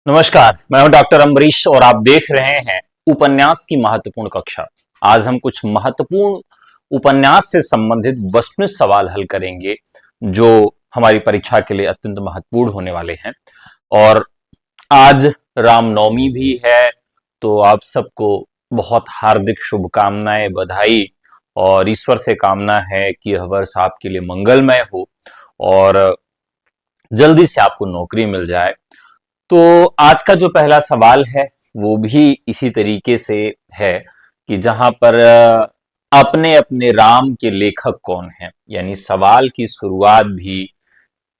नमस्कार, मैं हूं डॉक्टर अम्बरीश और आप देख रहे हैं उपन्यास की महत्वपूर्ण कक्षा। आज हम कुछ महत्वपूर्ण उपन्यास से संबंधित वस्तुनिष्ठ सवाल हल करेंगे जो हमारी परीक्षा के लिए अत्यंत महत्वपूर्ण होने वाले हैं। और आज रामनवमी भी है, तो आप सबको बहुत हार्दिक शुभकामनाएं, बधाई और ईश्वर से कामना है कि यह वर्ष आपके लिए मंगलमय हो और जल्दी से आपको नौकरी मिल जाए। तो आज का जो पहला सवाल है वो भी इसी तरीके से है कि जहां पर अपने अपने राम के लेखक कौन है, यानी सवाल की शुरुआत भी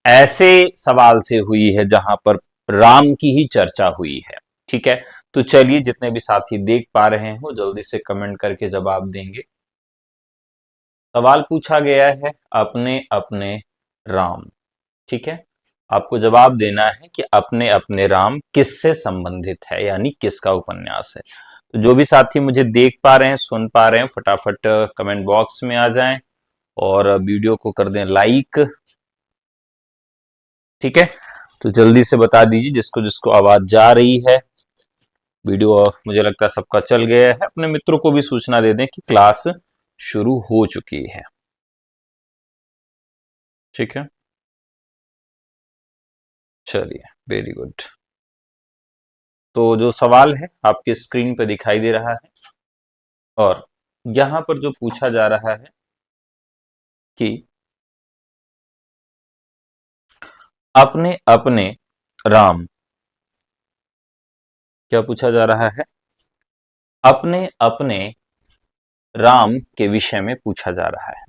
ऐसे सवाल से हुई है जहां पर राम की ही चर्चा हुई है। ठीक है, तो चलिए जितने भी साथी देख पा रहे हो जल्दी से कमेंट करके जवाब देंगे। सवाल पूछा गया है अपने अपने राम। ठीक है, आपको जवाब देना है कि अपने अपने राम किससे संबंधित है, यानी किसका उपन्यास है। तो जो भी साथी मुझे देख पा रहे हैं, सुन पा रहे हैं, फटाफट कमेंट बॉक्स में आ जाएं और वीडियो को कर दें लाइक। ठीक है, तो जल्दी से बता दीजिए जिसको जिसको आवाज जा रही है। वीडियो मुझे लगता है सबका चल गया है। अपने मित्रों को भी सूचना दे दें कि क्लास शुरू हो चुकी है। ठीक है, चलिए, वेरी गुड। तो जो सवाल है आपके स्क्रीन पे दिखाई दे रहा है और यहां पर जो पूछा जा रहा है कि अपने अपने राम, क्या पूछा जा रहा है? अपने अपने राम के विषय में पूछा जा रहा है।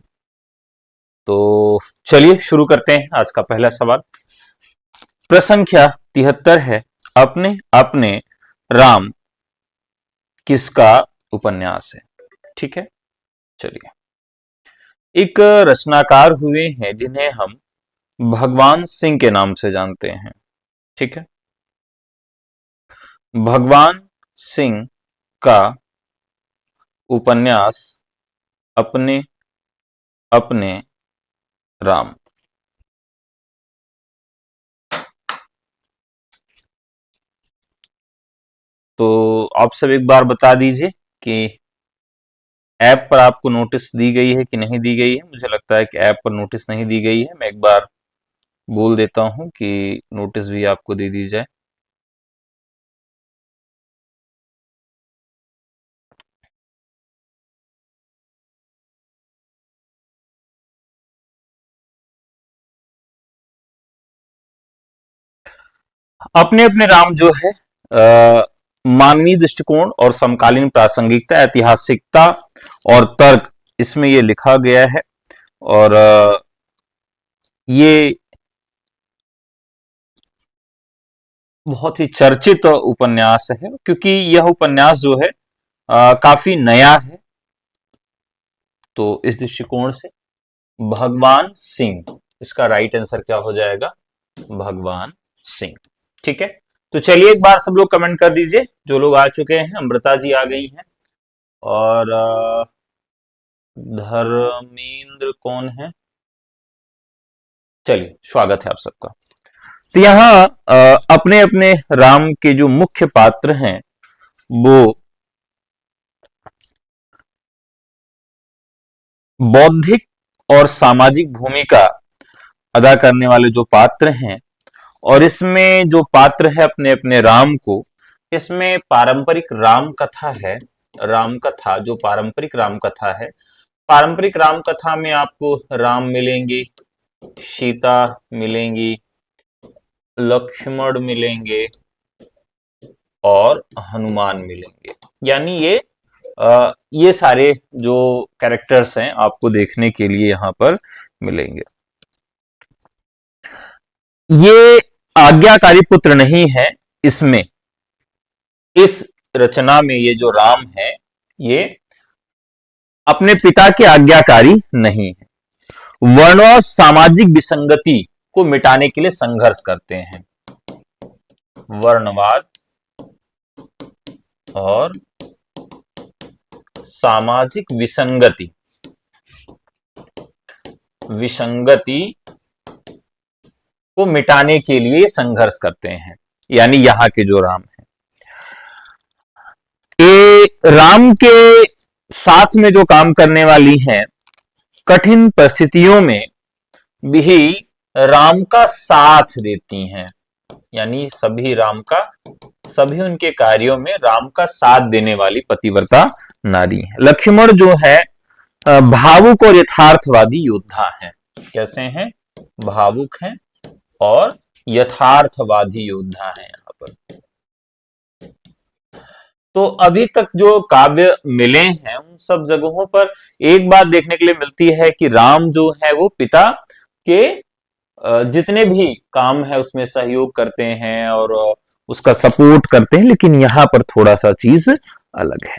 तो चलिए शुरू करते हैं आज का पहला सवाल। प्रश्न संख्या 73 है, अपने अपने राम किसका उपन्यास है? ठीक है, चलिए। एक रचनाकार हुए हैं जिन्हें हम भगवान सिंह के नाम से जानते हैं। ठीक है, भगवान सिंह का उपन्यास अपने अपने राम। तो आप सब एक बार बता दीजिए कि ऐप पर आपको नोटिस दी गई है कि नहीं दी गई है। मुझे लगता है कि ऐप पर नोटिस नहीं दी गई है। मैं एक बार बोल देता हूं कि नोटिस भी आपको दे दी जाए। अपने अपने राम जो है मानवीय दृष्टिकोण और समकालीन प्रासंगिकता, ऐतिहासिकता और तर्क, इसमें ये लिखा गया है। और ये बहुत ही चर्चित उपन्यास है क्योंकि यह उपन्यास जो है काफी नया है। तो इस दृष्टिकोण से भगवान सिंह, इसका राइट आंसर क्या हो जाएगा? भगवान सिंह। ठीक है, तो चलिए एक बार सब लोग कमेंट कर दीजिए। जो लोग आ चुके हैं, अमृता जी आ गई हैं और धर्मेंद्र कौन है? चलिए, स्वागत है आप सबका। तो यहाँ अपने अपने राम के जो मुख्य पात्र हैं वो बौद्धिक और सामाजिक भूमिका अदा करने वाले जो पात्र हैं। और इसमें जो पात्र है अपने अपने राम को, इसमें पारंपरिक राम कथा है। राम कथा, जो पारंपरिक राम कथा है, पारंपरिक राम कथा में आपको राम मिलेंगे, सीता मिलेंगी, लक्ष्मण मिलेंगे और हनुमान मिलेंगे। यानी ये सारे जो कैरेक्टर्स हैं आपको देखने के लिए यहां पर मिलेंगे। ये आज्ञाकारी पुत्र नहीं है। इसमें, इस रचना में ये जो राम है ये अपने पिता के आज्ञाकारी नहीं है। वर्ण और सामाजिक विसंगति को मिटाने के लिए संघर्ष करते हैं। वर्णवाद और सामाजिक विसंगति विसंगति को मिटाने के लिए संघर्ष करते हैं। यानी यहाँ के जो राम है, ये राम के साथ में जो काम करने वाली हैं, कठिन परिस्थितियों में भी राम का साथ देती हैं। यानी सभी उनके कार्यों में राम का साथ देने वाली पतिव्रता नारी है। लक्ष्मण जो है भावुक और यथार्थवादी योद्धा हैं। कैसे हैं? भावुक हैं और यथार्थवादी योद्धा हैं। यहाँ पर तो अभी तक जो काव्य मिले हैं उन सब जगहों पर एक बात देखने के लिए मिलती है कि राम जो है वो पिता के जितने भी काम है उसमें सहयोग करते हैं और उसका सपोर्ट करते हैं, लेकिन यहां पर थोड़ा सा चीज अलग है।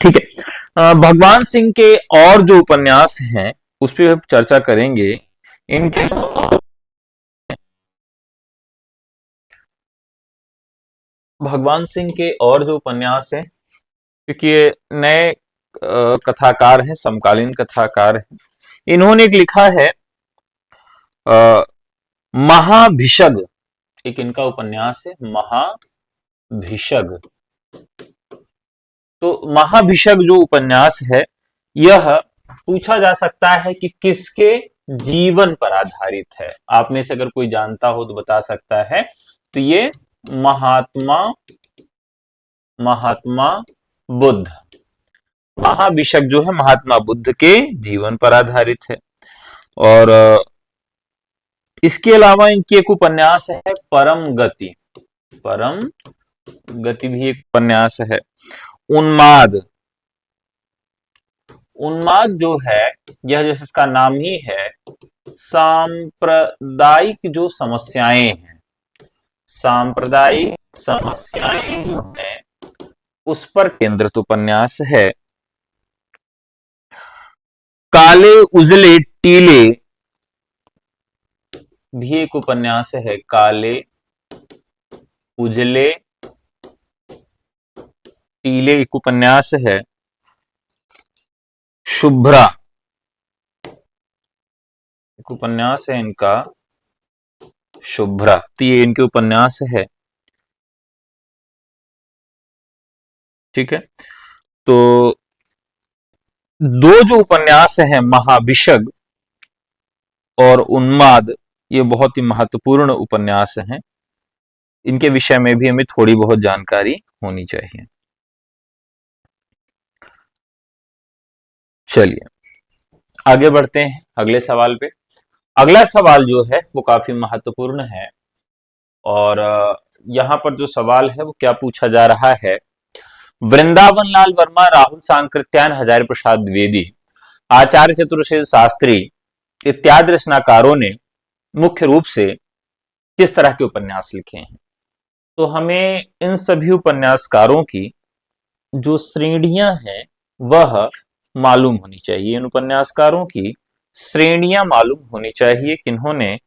ठीक है, भगवान सिंह के और जो उपन्यास हैं उस पर चर्चा करेंगे। इनके भगवान सिंह के और जो उपन्यास हैं, क्योंकि ये नए कथाकार हैं, समकालीन कथाकार हैं, इन्होंने एक लिखा है महाभिषग। एक इनका उपन्यास है महाभिषग। तो महाभिषग जो उपन्यास है यह पूछा जा सकता है कि किसके जीवन पर आधारित है। आप में से अगर कोई जानता हो तो बता सकता है। तो ये महात्मा बुद्ध, महाभिषग जो है महात्मा बुद्ध के जीवन पर आधारित है। और इसके अलावा इनकी एक उपन्यास है परम गति। परम गति भी एक उपन्यास है। उन्माद जो है यह, जैसे इसका नाम ही है, सांप्रदायिक जो समस्याएं हैं, सांप्रदायिक समस्याएं जो है उस पर केंद्रित उपन्यास है। काले उजले टीले भी एक उपन्यास है। काले उजले टीले एक उपन्यास है। शुभ्रा एक उपन्यास है इनका, शुभ्रा। तो ये इनके उपन्यास है। ठीक है, तो दो जो उपन्यास हैं महाभिषग और उन्माद, ये बहुत ही महत्वपूर्ण उपन्यास हैं। इनके विषय में भी हमें थोड़ी बहुत जानकारी होनी चाहिए। चलिए आगे बढ़ते हैं अगले सवाल पे। अगला सवाल जो है वो काफी महत्वपूर्ण है और यहां पर जो सवाल है वो क्या पूछा जा रहा है। वृंदावन लाल वर्मा, राहुल सांकृत्यायन, हजारी प्रसाद द्विवेदी, आचार्य चतुर्सेन शास्त्री इत्यादि रचनाकारों ने मुख्य रूप से किस तरह के उपन्यास लिखे हैं। तो हमें इन सभी उपन्यासकारों की जो श्रेणियां हैं वह मालूम होनी चाहिए। इन उपन्यासकारों की श्रेणियां मालूम होनी चाहिए कि इन्होंने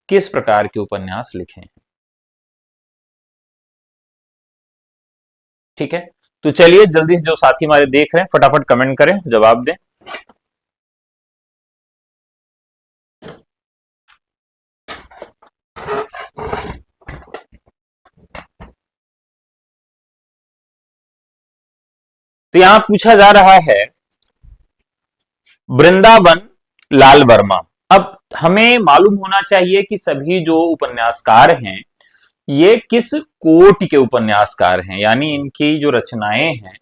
किस प्रकार के उपन्यास लिखे हैं। ठीक है, तो चलिए जल्दी से जो साथी हमारे देख रहे हैं फटाफट कमेंट करें, जवाब दें। तो यहां पूछा जा रहा है वृंदावन लाल वर्मा। अब हमें मालूम होना चाहिए कि सभी जो उपन्यासकार हैं ये किस कोटि के उपन्यासकार हैं, यानी इनकी जो रचनाएं हैं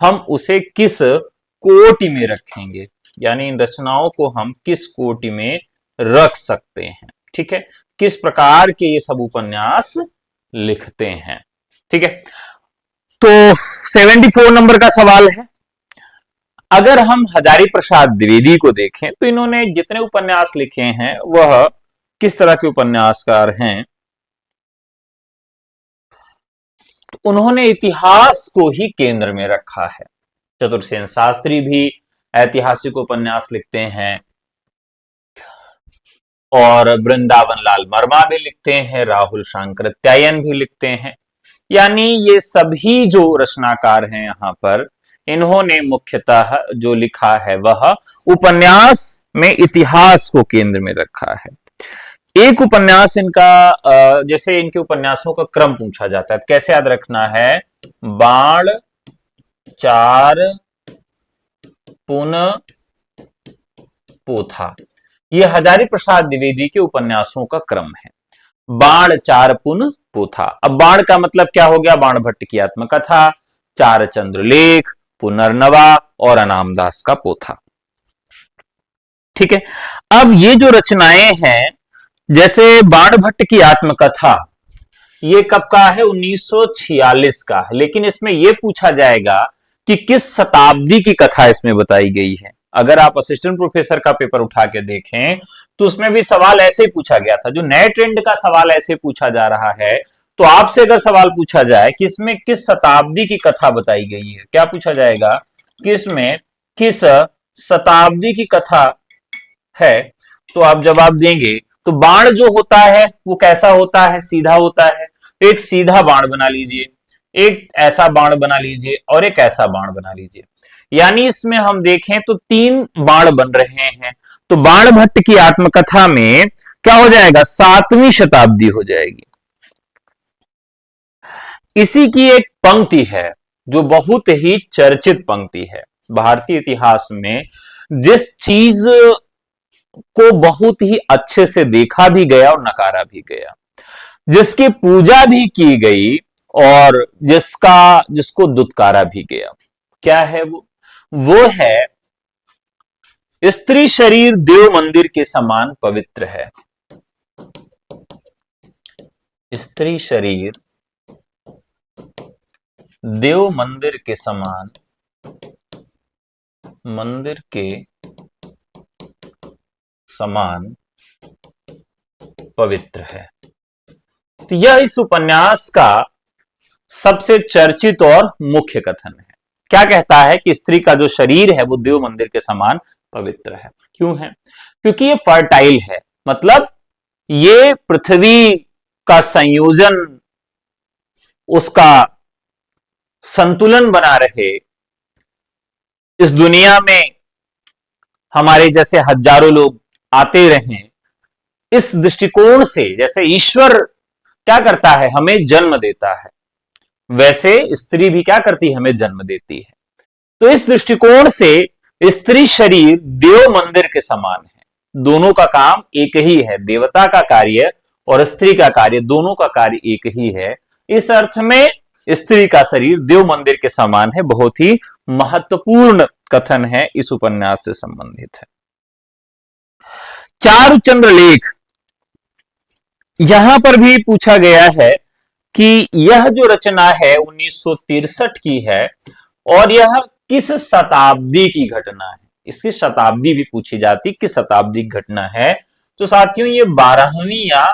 हम उसे किस कोटि में रखेंगे, यानी इन रचनाओं को हम किस कोटि में रख सकते हैं। ठीक है, किस प्रकार के ये सब उपन्यास लिखते हैं। ठीक है, तो 74 नंबर का सवाल है। अगर हम हजारी प्रसाद द्विवेदी को देखें तो इन्होंने जितने उपन्यास लिखे हैं वह किस तरह के उपन्यासकार हैं। तो उन्होंने इतिहास को ही केंद्र में रखा है। चतुर्सेन शास्त्री भी ऐतिहासिक उपन्यास लिखते हैं और वृंदावन लाल वर्मा भी लिखते हैं, राहुल सांकृत्यायन भी लिखते हैं। यानी ये सभी जो रचनाकार हैं यहां पर इन्होंने मुख्यतः जो लिखा है वह उपन्यास में इतिहास को केंद्र में रखा है। एक उपन्यास इनका जैसे इनके उपन्यासों का क्रम पूछा जाता है, कैसे याद रखना है? बाण, चार, पुन, पोथा। ये हजारी प्रसाद द्विवेदी के उपन्यासों का क्रम है। बाण, चार, पुन, पोथा। अब बाण का मतलब क्या हो गया? बाण भट्ट की आत्मकथा, चार चंद्रलेख, पुनर्नवा और अनामदास का पोथा। ठीक है। अब ये जो रचनाएं हैं, जैसे बाण भट्ट की आत्मकथा, ये कब का है? 1946 का। लेकिन इसमें यह पूछा जाएगा कि किस शताब्दी की कथा इसमें बताई गई है। अगर आप असिस्टेंट प्रोफेसर का पेपर उठा के देखें तो उसमें भी सवाल ऐसे ही पूछा गया था। जो नए ट्रेंड का सवाल ऐसे पूछा जा रहा है, तो आपसे अगर सवाल पूछा जाए कि इसमें किस शताब्दी की कथा बताई गई है, क्या पूछा जाएगा? किसमें किस शताब्दी की कथा है, तो आप जवाब देंगे। तो बाण जो होता है वो कैसा होता है? सीधा होता है। एक सीधा बाण बना लीजिए, एक ऐसा बाण बना लीजिए और एक ऐसा बाण बना लीजिए। यानी इसमें हम देखें तो 3 बाण बन रहे हैं। तो बाण भट्ट की आत्मकथा में क्या हो जाएगा? 7वीं शताब्दी हो जाएगी। इसी की एक पंक्ति है जो बहुत ही चर्चित पंक्ति है भारतीय इतिहास में। जिस चीज को बहुत ही अच्छे से देखा भी गया और नकारा भी गया, जिसकी पूजा भी की गई और जिसको दुत्कारा भी गया, क्या है वो है स्त्री शरीर देव मंदिर के समान पवित्र है। स्त्री शरीर देव मंदिर के समान, मंदिर के समान पवित्र है। तो यह इस उपन्यास का सबसे चर्चित और मुख्य कथन है। क्या कहता है? कि स्त्री का जो शरीर है वो देव मंदिर के समान पवित्र है। क्यों है? क्योंकि ये फर्टाइल है, मतलब ये पृथ्वी का संयोजन, उसका संतुलन बना रहे। इस दुनिया में हमारे जैसे हजारों लोग आते रहें, इस दृष्टिकोण से, जैसे ईश्वर क्या करता है? हमें जन्म देता है, वैसे स्त्री भी क्या करती है? हमें जन्म देती है। तो इस दृष्टिकोण से स्त्री शरीर देव मंदिर के समान है। दोनों का काम एक ही है, देवता का कार्य और स्त्री का कार्य, दोनों का कार्य एक ही है। इस अर्थ में स्त्री का शरीर देव मंदिर के समान है। बहुत ही महत्वपूर्ण कथन है, इस उपन्यास से संबंधित है। चार चंद्रलेख, यहां पर भी पूछा गया है कि यह जो रचना है 1963 की है और यह किस शताब्दी की घटना है। इसकी शताब्दी भी पूछी जाती, किस शताब्दी की घटना है। तो साथियों ये 12वीं या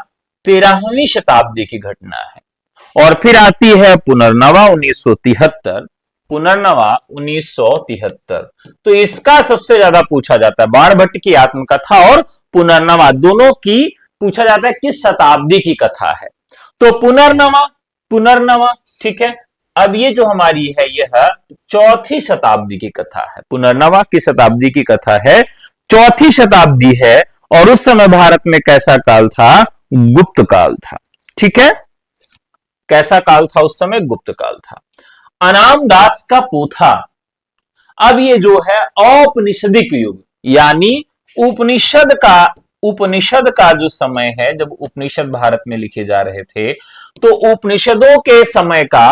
13वीं शताब्दी की घटना है। और फिर आती है पुनर्नवा 1973, पुनर्नवा 1973। तो इसका सबसे ज्यादा पूछा जाता है। बाण भट्ट की आत्मकथा और पुनर्नवा दोनों की पूछा जाता है किस शताब्दी की कथा है। तो पुनर्नवा ठीक है। अब ये जो हमारी है यह 4वीं शताब्दी की कथा है। पुनर्नवा की शताब्दी की कथा है, 4वीं शताब्दी है। और उस समय भारत में कैसा काल था? गुप्त काल था। ठीक है, कैसा काल था उस समय? गुप्त काल था। अनामदास का पोथा, अब ये जो है औपनिषदिक युग, यानी उपनिषद का जो समय है, जब उपनिषद भारत में लिखे जा रहे थे, तो उपनिषदों के समय का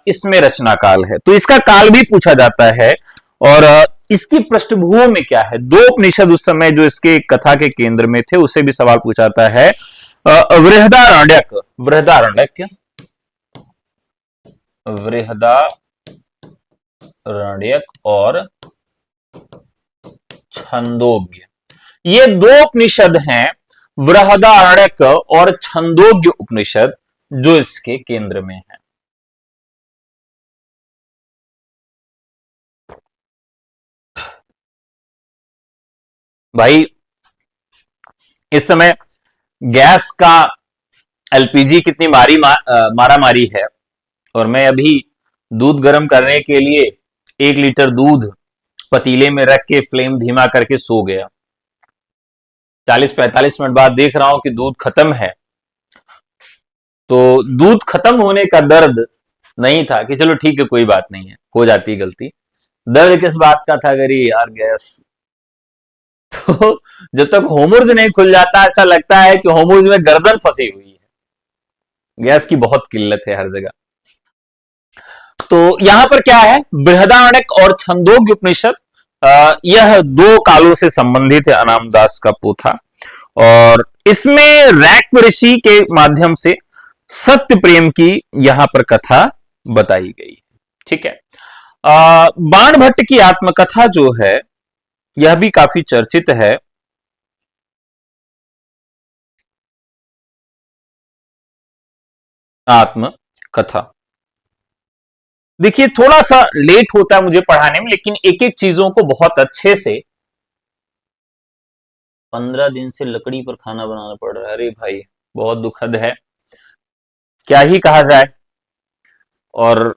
इसमें रचना काल है। तो इसका काल भी पूछा जाता है। और इसकी पृष्ठभूमि में क्या है? 2 उपनिषद उस समय जो इसके कथा के केंद्र में थे, उससे भी सवाल पूछा जाता है। बृहदारण्यक, और छंदोग्य, ये 2 उपनिषद हैं, बृहदारण्यक और छंदोग्य उपनिषद, जो इसके केंद्र में है। भाई इस समय गैस का, एलपीजी कितनी मारा मारी है। और मैं अभी दूध गर्म करने के लिए 1 लीटर दूध पतीले में रख के फ्लेम धीमा करके सो गया। 40-45 मिनट बाद देख रहा हूं कि दूध खत्म है, तो दूध खत्म होने का दर्द नहीं था कि चलो ठीक है कोई बात नहीं है, हो जाती है गलती। दर्द किस बात का था, अगर यार गैस। तो जब तक होमोर्ज नहीं खुल जाता ऐसा लगता है कि होमोर्ज में गर्दन फंसी हुई है। गैस की बहुत किल्लत है हर जगह। तो यहां पर क्या है, बृहदारण्यक और छंदोग्य उपनिषद, यह दो कालों से संबंधित है, अनाम दास का पोथा। और इसमें रैक ऋषि के माध्यम से सत्य प्रेम की यहां पर कथा बताई गई। ठीक है। बाण भट्ट की आत्मकथा जो है यह भी काफी चर्चित है। आत्मकथा देखिए थोड़ा सा लेट होता है मुझे पढ़ाने में, लेकिन एक एक चीजों को बहुत अच्छे से। 15 दिन से लकड़ी पर खाना बनाना पड़ रहा है, अरे भाई बहुत दुखद है, क्या ही कहा जाए। और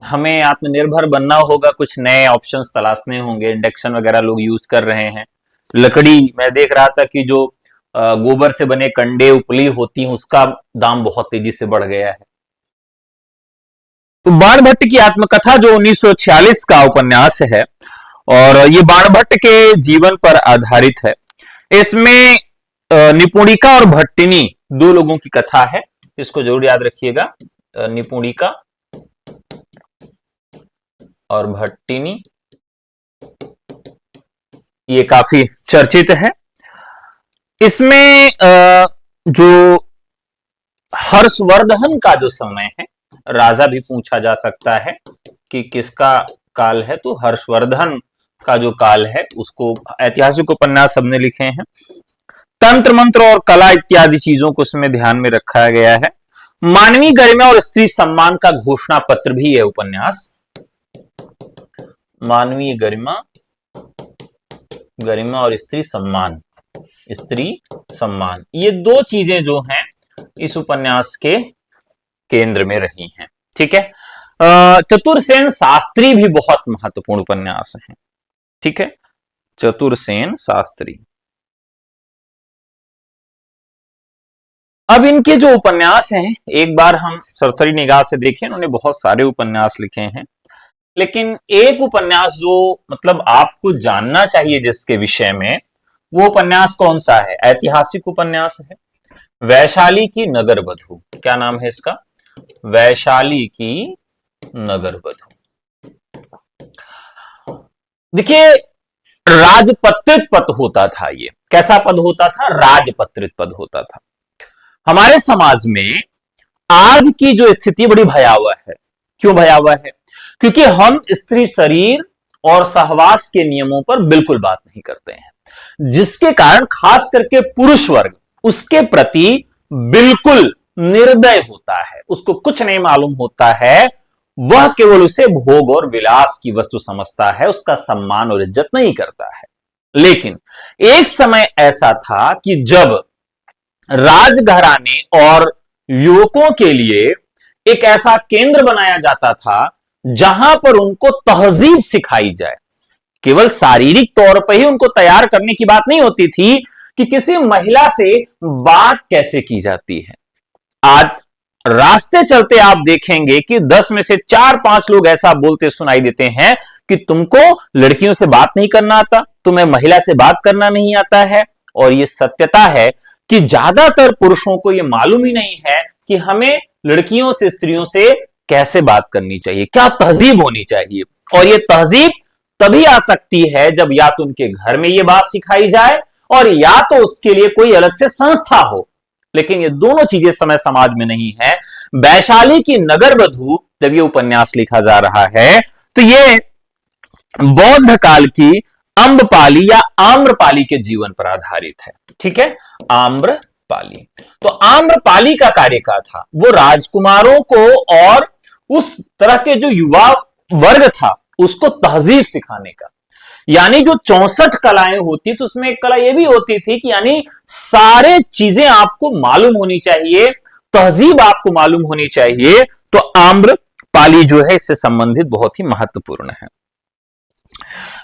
हमें आत्मनिर्भर बनना होगा, कुछ नए ऑप्शंस तलाशने होंगे। इंडक्शन वगैरह लोग यूज कर रहे हैं। लकड़ी मैं देख रहा था कि जो गोबर से बने कंडे उपली होती हैं उसका दाम बहुत तेजी से बढ़ गया है। तो बाणभट्ट की आत्मकथा जो 1946 का उपन्यास है, और ये बाणभट्ट के जीवन पर आधारित है। इसमें निपुणिका और भट्टिनी दो लोगों की कथा है, इसको जरूर याद रखिएगा। निपुणिका और भट्टिनी ये काफी चर्चित है। इसमें जो हर्षवर्धन का जो समय है, राजा भी पूछा जा सकता है कि किसका काल है, तो हर्षवर्धन का जो काल है उसको ऐतिहासिक उपन्यास सबने लिखे हैं। तंत्र मंत्र और कला इत्यादि चीजों को उसमें ध्यान में रखा गया है। मानवीय गरिमा और स्त्री सम्मान का घोषणा पत्र भी है उपन्यास। मानवीय गरिमा, गरिमा और स्त्री सम्मान, स्त्री सम्मान, ये दो चीजें जो हैं इस उपन्यास के केंद्र में रही हैं। ठीक है। चतुरसेन शास्त्री भी बहुत महत्वपूर्ण उपन्यास है। ठीक है, चतुरसेन शास्त्री। अब इनके जो उपन्यास हैं एक बार हम सरसरी निगाह से देखें, उन्होंने बहुत सारे उपन्यास लिखे हैं, लेकिन एक उपन्यास जो मतलब आपको जानना चाहिए जिसके विषय में, वो उपन्यास कौन सा है? ऐतिहासिक उपन्यास है, वैशाली की नगर वधू। क्या नाम है इसका? वैशाली की नगर वधू। देखिए राजपत्रित पद होता था, ये कैसा पद होता था? राजपत्रित पद होता था। हमारे समाज में आज की जो स्थिति बड़ी भयावह है। क्यों भयावह है? क्योंकि हम स्त्री शरीर और सहवास के नियमों पर बिल्कुल बात नहीं करते हैं, जिसके कारण खास करके पुरुष वर्ग उसके प्रति बिल्कुल निर्दय होता है। उसको कुछ नहीं मालूम होता है, वह केवल उसे भोग और विलास की वस्तु समझता है, उसका सम्मान और इज्जत नहीं करता है। लेकिन एक समय ऐसा था कि जब राजघराने और युवकों के लिए एक ऐसा केंद्र बनाया जाता था जहां पर उनको तहजीब सिखाई जाए। केवल शारीरिक तौर पर ही उनको तैयार करने की बात नहीं होती थी कि किसी महिला से बात कैसे की जाती है। आज रास्ते चलते आप देखेंगे कि 10 में से 4-5 लोग ऐसा बोलते सुनाई देते हैं कि तुमको लड़कियों से बात नहीं करना आता, तुम्हें महिला से बात करना नहीं आता है। और यह सत्यता है कि ज्यादातर पुरुषों को यह मालूम ही नहीं है कि हमें लड़कियों से, स्त्रियों से कैसे बात करनी चाहिए, क्या तहजीब होनी चाहिए। और यह तहजीब तभी आ सकती है जब या तो उनके घर में यह बात सिखाई जाए और या तो उसके लिए कोई अलग से संस्था हो। लेकिन ये दोनों चीजें समय समाज में नहीं है। वैशाली की नगर वधू जब ये उपन्यास लिखा जा रहा है तो ये बौद्ध काल की अम्रपाली या आम्रपाली के जीवन पर आधारित है। ठीक है, आम्रपाली। तो आम्रपाली का कार्य क्या था? वो राजकुमारों को और उस तरह के जो युवा वर्ग था उसको तहजीब सिखाने का। यानी जो 64 कलाएं होती तो उसमें एक कला यह भी होती थी कि यानी सारे चीजें आपको मालूम होनी चाहिए, तहजीब आपको मालूम होनी चाहिए। तो आम्रपाली जो है इससे संबंधित बहुत ही महत्वपूर्ण है।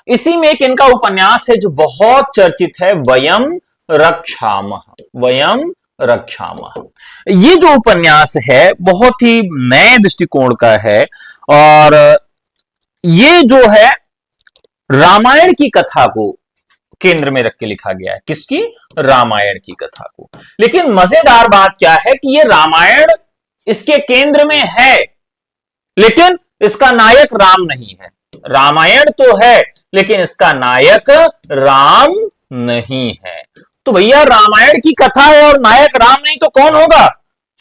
इसी में एक इनका उपन्यास है जो बहुत चर्चित है, वयम रक्षामः। वयम रक्षामः, ये जो उपन्यास है बहुत ही नए दृष्टिकोण का है, और ये जो है रामायण की कथा को केंद्र में रख के लिखा गया है। किसकी? रामायण की कथा को। लेकिन मजेदार बात क्या है कि ये रामायण इसके केंद्र में है, लेकिन इसका नायक राम नहीं है। रामायण तो है लेकिन इसका नायक राम नहीं है। तो भैया रामायण की कथा है और नायक राम नहीं तो कौन होगा?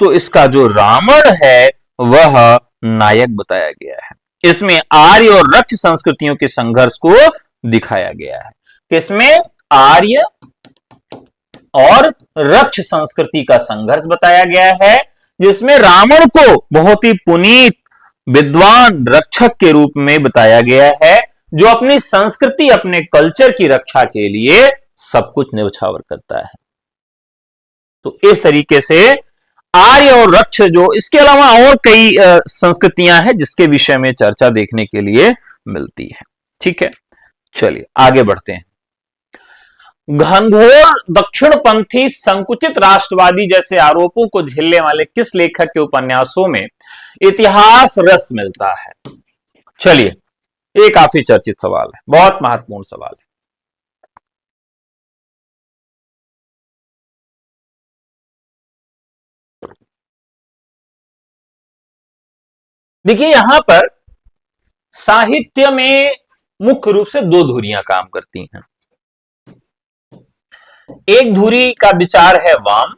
तो इसका जो रावण है वह नायक बताया गया है। इसमें आर्य और रक्ष संस्कृतियों के संघर्ष को दिखाया गया है। किसमें? आर्य और रक्ष संस्कृति का संघर्ष बताया गया है, जिसमें रावण को बहुत ही पुनीत विद्वान रक्षक के रूप में बताया गया है, जो अपनी संस्कृति अपने कल्चर की रक्षा के लिए सब कुछ न्यौछावर करता है। तो इस तरीके से आर्य और रक्ष, जो इसके अलावा और कई संस्कृतियां हैं जिसके विषय में चर्चा देखने के लिए मिलती है। ठीक है, चलिए आगे बढ़ते हैं। घनघोर दक्षिणपंथी संकुचित राष्ट्रवादी जैसे आरोपों को झेलने वाले किस लेखक के उपन्यासों में इतिहास रस मिलता है? चलिए, ये काफी चर्चित सवाल है, बहुत महत्वपूर्ण सवाल है। देखिए, यहां पर साहित्य में मुख्य रूप से दो धुरियां काम करती हैं। एक धुरी का विचार है वाम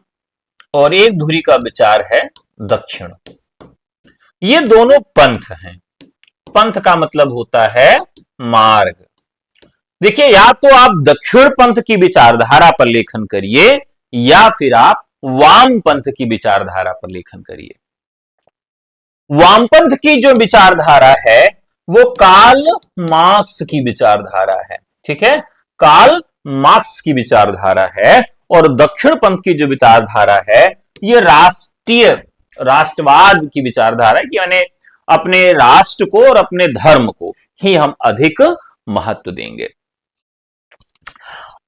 और एक धुरी का विचार है दक्षिण। ये दोनों पंथ हैं। पंथ का मतलब होता है मार्ग। देखिए, या तो आप दक्षिण पंथ की विचारधारा पर लेखन करिए या फिर आप वाम पंथ की विचारधारा पर लेखन करिए। वामपंथ की जो विचारधारा है वो कार्ल मार्क्स की विचारधारा है। ठीक है, कार्ल मार्क्स की विचारधारा है। और दक्षिण पंथ की जो विचारधारा है ये राष्ट्रवाद की विचारधारा है कि यानी अपने राष्ट्र को और अपने धर्म को ही हम अधिक महत्व देंगे।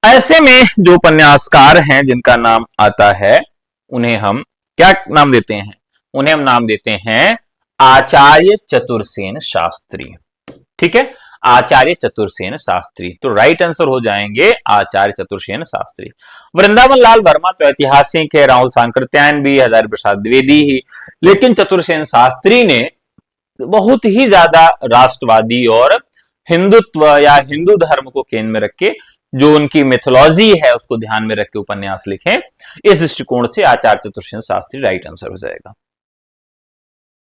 ऐसे में जो उपन्यासकार हैं जिनका नाम आता है, उन्हें हम क्या नाम देते हैं? उन्हें हम नाम देते हैं आचार्य चतुरसेन शास्त्री। ठीक है, आचार्य चतुरसेन शास्त्री। तो राइट आंसर हो जाएंगे आचार्य चतुरसेन शास्त्री। वृंदावन लाल वर्मा तो ऐतिहासिक है, राहुल सांकृत्यायन भी, हजारी प्रसाद द्विवेदी ही, लेकिन चतुरसेन शास्त्री ने बहुत ही ज्यादा राष्ट्रवादी और हिंदुत्व या हिंदू धर्म को केंद्र में रख के, जो उनकी मिथोलॉजी है उसको ध्यान में रख के उपन्यास लिखे। इस दृष्टिकोण से आचार्य चतुरसेन शास्त्री राइट आंसर हो जाएगा।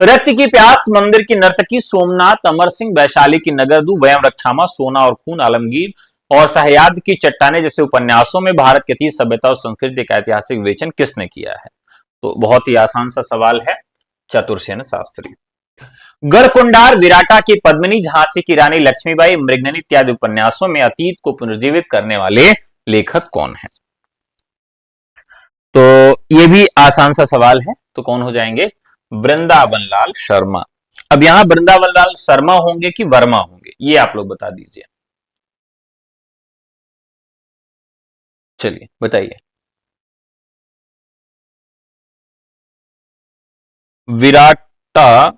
रक्त की प्यास, मंदिर की नर्तकी, सोमनाथ, अमर सिंह, वैशाली की नगरदू, वयम रक्षामा, सोना और खून, आलमगीर और सह्याद्री की चट्टानें जैसे उपन्यासों में भारत के अतीत सभ्यता और संस्कृति का ऐतिहासिक विवेचन किसने किया है? तो बहुत ही आसान सा सवाल है, चतुरसेन शास्त्री। गढ़कुंडार, विराटा की पद्मिनी, झांसी की रानी लक्ष्मीबाई, मृगनयनी इत्यादि उपन्यासों में अतीत को पुनर्जीवित करने वाले लेखक कौन है? तो ये भी आसान सा सवाल है, तो कौन हो जाएंगे? वृंदावन लाल शर्मा। अब यहां वृंदावन लाल शर्मा होंगे कि वर्मा होंगे, ये आप लोग बता दीजिए। चलिए बताइए। विराटा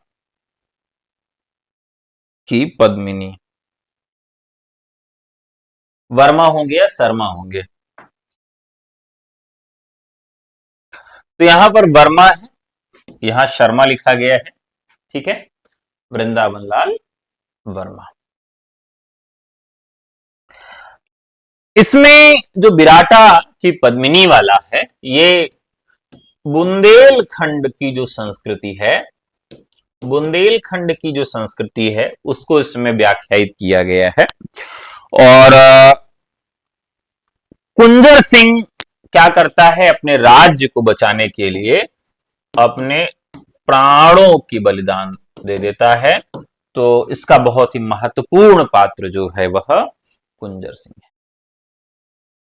की पद्मिनी, वर्मा होंगे या शर्मा होंगे? तो यहां पर वर्मा है, यहां शर्मा लिखा गया है। ठीक है, वृंदावन लाल वर्मा। इसमें जो विराटा की पद्मिनी वाला है, ये बुंदेलखंड की जो संस्कृति है, बुंदेलखंड की जो संस्कृति है उसको इसमें व्याख्यायित किया गया है। और कुंजर सिंह क्या करता है? अपने राज्य को बचाने के लिए अपने प्राणों की बलिदान दे देता है। तो इसका बहुत ही महत्वपूर्ण पात्र जो है वह कुंजर सिंह है।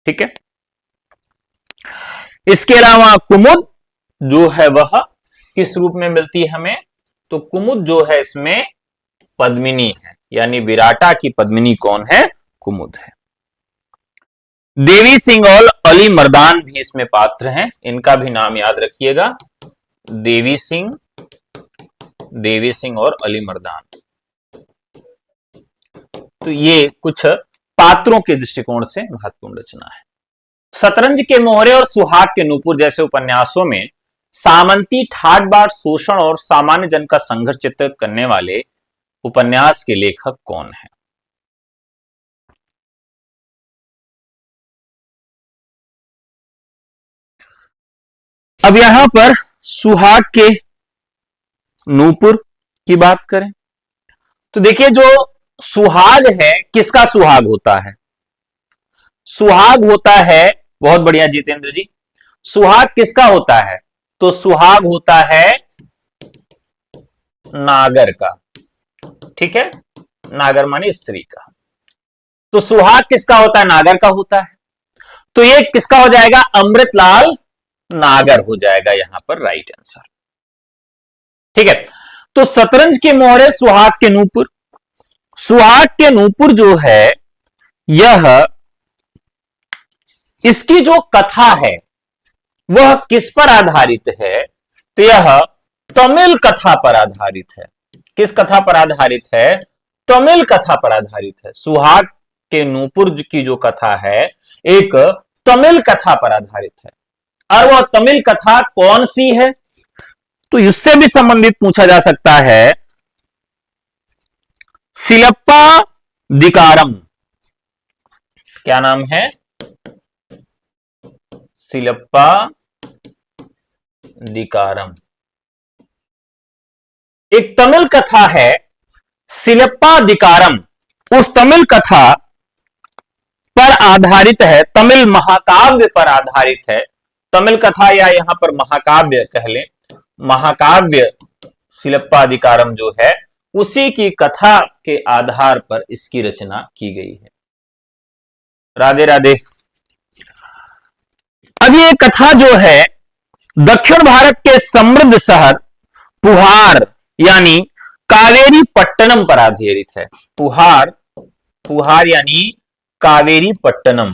ठीक है, इसके अलावा कुमुद जो है वह किस रूप में मिलती है हमें? तो कुमुद जो है इसमें पद्मिनी है। यानी विराटा की पद्मिनी कौन है? कुमुद है। देवी सिंह और अली मर्दान भी इसमें पात्र हैं, इनका भी नाम याद रखिएगा। देवी सिंह और अली मर्दान। तो ये कुछ पात्रों के दृष्टिकोण से महत्वपूर्ण रचना है। शतरंज के मोहरे और सुहाग के नूपुर जैसे उपन्यासों में सामंती ठाट बाट शोषण और सामान्य जन का संघर्ष चित्रित करने वाले उपन्यास के लेखक कौन है? अब यहां पर सुहाग के नूपुर की बात करें तो देखिए, जो सुहाग है, किसका सुहाग होता है? सुहाग होता है, बहुत बढ़िया जितेंद्र जी, सुहाग किसका होता है? तो सुहाग होता है नागर का। ठीक है, नागर माने स्त्री का। तो सुहाग किसका होता है? नागर का होता है। तो ये किसका हो जाएगा? अमृतलाल नागर हो जाएगा यहां पर राइट आंसर। ठीक है, तो शतरंज के मोहरे सुहाग के नूपुर। सुहाग के नूपुर जो है, यह इसकी जो कथा है वह किस पर आधारित है? तो यह तमिल कथा पर आधारित है। किस कथा पर आधारित है? तमिल कथा पर आधारित है। सुहाग के नूपुर की जो कथा है, एक तमिल कथा पर आधारित है। और वह तमिल कथा कौन सी है? तो इससे भी संबंधित पूछा जा सकता है। सिलप्पा दिकारम। क्या नाम है? सिलप्पा दिकारम। एक तमिल कथा है सिलप्पा दिकारम। उस तमिल कथा पर आधारित है, तमिल महाकाव्य पर आधारित है। तमिल कथा या यहां पर महाकाव्य कह लें, महाकाव्य सिलप्पा दिकारम जो है, उसी की कथा के आधार पर इसकी रचना की गई है। राधे राधे। अब ये कथा जो है दक्षिण भारत के समृद्ध शहर पुहार यानी कावेरी पट्टनम पर आधारित है। पुहार यानी कावेरी पट्टनम।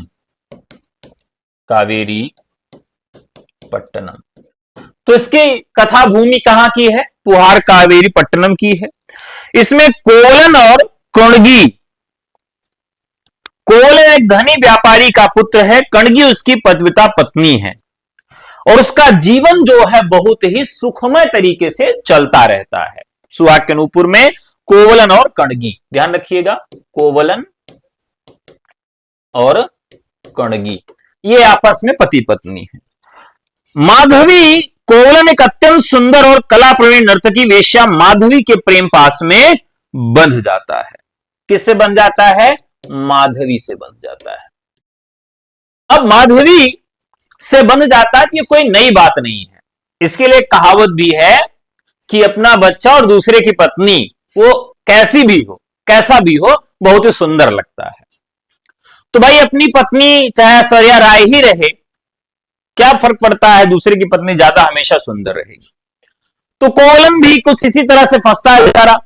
कावेरी पट्टनम। तो इसकी कथा भूमि कहां की है? पुहार कावेरी पट्टनम की है। इसमें कोवलन और कणगी, कोवलन एक धनी व्यापारी का पुत्र है, कणगी उसकी पतिव्रता पत्नी है, और उसका जीवन जो है बहुत ही सुखमय तरीके से चलता रहता है। सुहाग के नूपुर में कोवलन और कणगी, ध्यान रखिएगा, कोवलन और कणगी ये आपस में पति पत्नी है। माधवी, कोवलन एक अत्यंत सुंदर और कला प्रवीण नर्तकी वेश्या माधवी के प्रेम पास में बंध जाता है। किससे बंध जाता है? माधवी से बंध जाता है। अब माधवी से बंध जाता है तो ये कोई नई बात नहीं है। इसके लिए कहावत भी है कि अपना बच्चा और दूसरे की पत्नी, वो कैसी भी हो, कैसा भी हो, बहुत ही सुंदर लगता है। तो भाई अपनी पत्नी चाहे ऐश्वर्या राय ही रहे, क्या फर्क पड़ता है, दूसरे की पत्नी ज्यादा हमेशा सुंदर रहेगी। तो कोवलन भी कुछ इसी तरह से फंसता है बेचारा।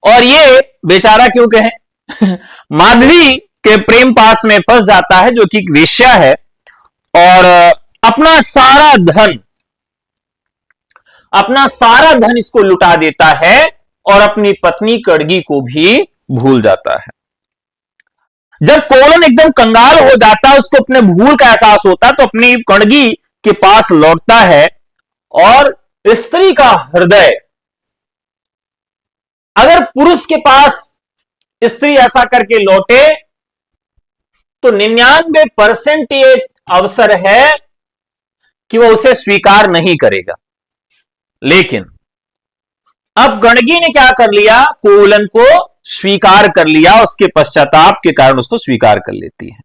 और ये बेचारा क्यों कहें माधवी के प्रेम पास में फंस जाता है, जो कि एक वेश्या है, और अपना सारा धन इसको लुटा देता है और अपनी पत्नी कणगी को भी भूल जाता है। जब कोवलन एकदम कंगाल हो जाता है, उसको अपने भूल का एहसास होता है, तो अपनी कणगी के पास लौटता है। और स्त्री का हृदय, अगर पुरुष के पास स्त्री ऐसा करके लौटे तो 99% ये अवसर है कि वह उसे स्वीकार नहीं करेगा। लेकिन अब कणगी ने क्या कर लिया? कोवलन को स्वीकार कर लिया, उसके पश्चाताप के कारण उसको स्वीकार कर लेती है।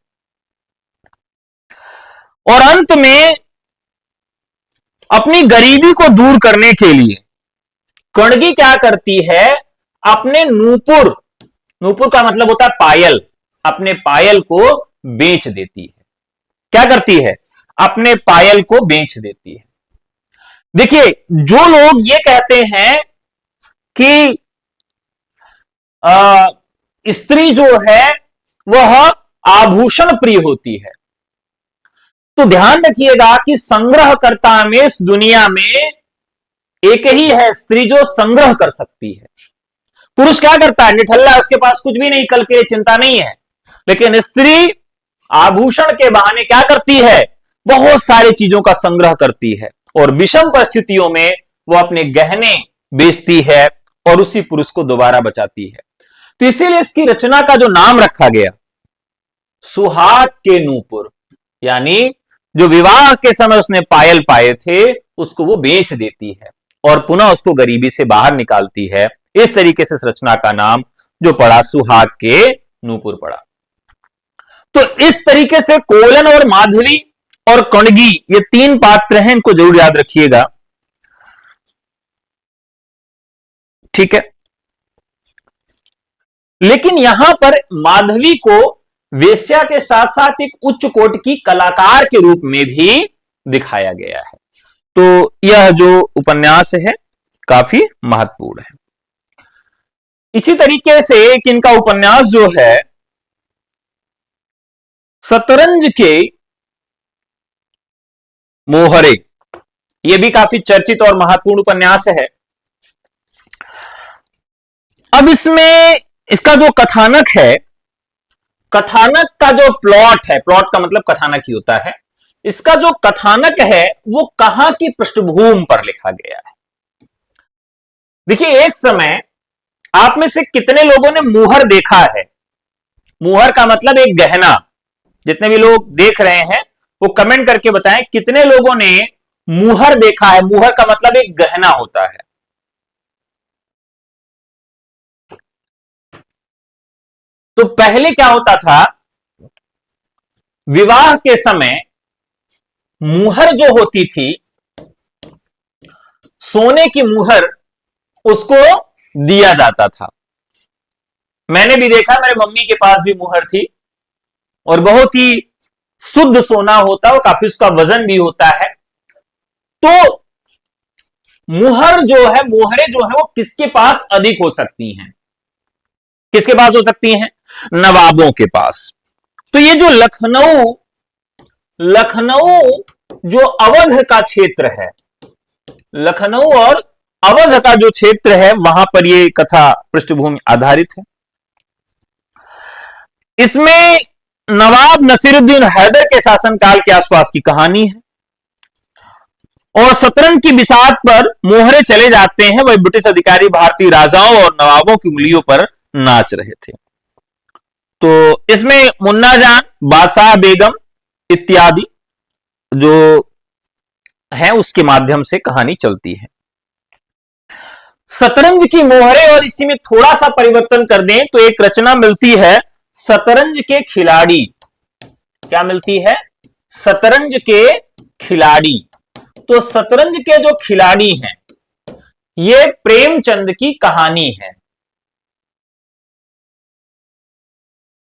और अंत में अपनी गरीबी को दूर करने के लिए कणगी क्या करती है? अपने नूपुर का मतलब होता है पायल, अपने पायल को बेच देती है। क्या करती है? अपने पायल को बेच देती है। देखिए, जो लोग ये कहते हैं कि स्त्री जो है वह आभूषण प्रिय होती है। तो ध्यान रखिएगा कि संग्रहकर्ता में इस दुनिया में एक ही है स्त्री जो संग्रह कर सकती है। पुरुष क्या करता है, निठल्ला, उसके पास कुछ भी नहीं, कल के लिए चिंता नहीं है। लेकिन स्त्री आभूषण के बहाने क्या करती है, बहुत सारी चीजों का संग्रह करती है और विषम परिस्थितियों में वो अपने गहने बेचती है और उसी पुरुष को दोबारा बचाती है। तो इसीलिए इसकी रचना का जो नाम रखा गया सुहाग के नूपुर, यानी जो विवाह के समय उसने पायल पाए थे उसको वो बेच देती है और पुनः उसको गरीबी से बाहर निकालती है। इस तरीके से इस रचना का नाम जो पड़ा सुहाग के नूपुर पड़ा। तो इस तरीके से कोलन और माधवी और कणगी ये तीन पात्र हैं, इनको जरूर याद रखिएगा। ठीक है, लेकिन यहां पर माधवी को वेश्या के साथ साथ एक उच्च कोट की कलाकार के रूप में भी दिखाया गया है। तो यह जो उपन्यास है काफी महत्वपूर्ण है। इसी तरीके से एक इनका उपन्यास जो है शतरंज के मोहरे, यह भी काफी चर्चित और महत्वपूर्ण उपन्यास है। अब इसमें इसका जो कथानक है, कथानक का जो प्लॉट है, प्लॉट का मतलब कथानक ही होता है, इसका जो कथानक है वो कहां की पृष्ठभूमि पर लिखा गया है। देखिए, एक समय आप में से कितने लोगों ने मुहर देखा है? मुहर का मतलब एक गहना। जितने भी लोग देख रहे हैं वो कमेंट करके बताएं कितने लोगों ने मुहर देखा है। मुहर का मतलब एक गहना होता है। तो पहले क्या होता था, विवाह के समय मुहर जो होती थी, सोने की मुहर, उसको दिया जाता था। मैंने भी देखा, मेरे मम्मी के पास भी मुहर थी और बहुत ही शुद्ध सोना होता है और काफी उसका वजन भी होता है। तो मुहर जो है, मुहरें जो है वो किसके पास अधिक हो सकती हैं? किसके पास हो सकती हैं? नवाबों के पास। तो ये जो लखनऊ जो अवध का क्षेत्र है, लखनऊ और अवध का जो क्षेत्र है, वहां पर ये कथा पृष्ठभूमि आधारित है। इसमें नवाब नसीरुद्दीन हैदर के शासनकाल के आसपास की कहानी है और शतरंज की बिसात पर मोहरे चले जाते हैं। वही ब्रिटिश अधिकारी भारतीय राजाओं और नवाबों की उंगलियों पर नाच रहे थे। तो इसमें मुन्ना जान, बादशाह बेगम इत्यादि जो है उसके माध्यम से कहानी चलती है। शतरंज की मोहरे, और इसी में थोड़ा सा परिवर्तन कर दें तो एक रचना मिलती है शतरंज के खिलाड़ी। क्या मिलती है? शतरंज के खिलाड़ी। तो शतरंज के जो खिलाड़ी हैं ये प्रेमचंद की कहानी है।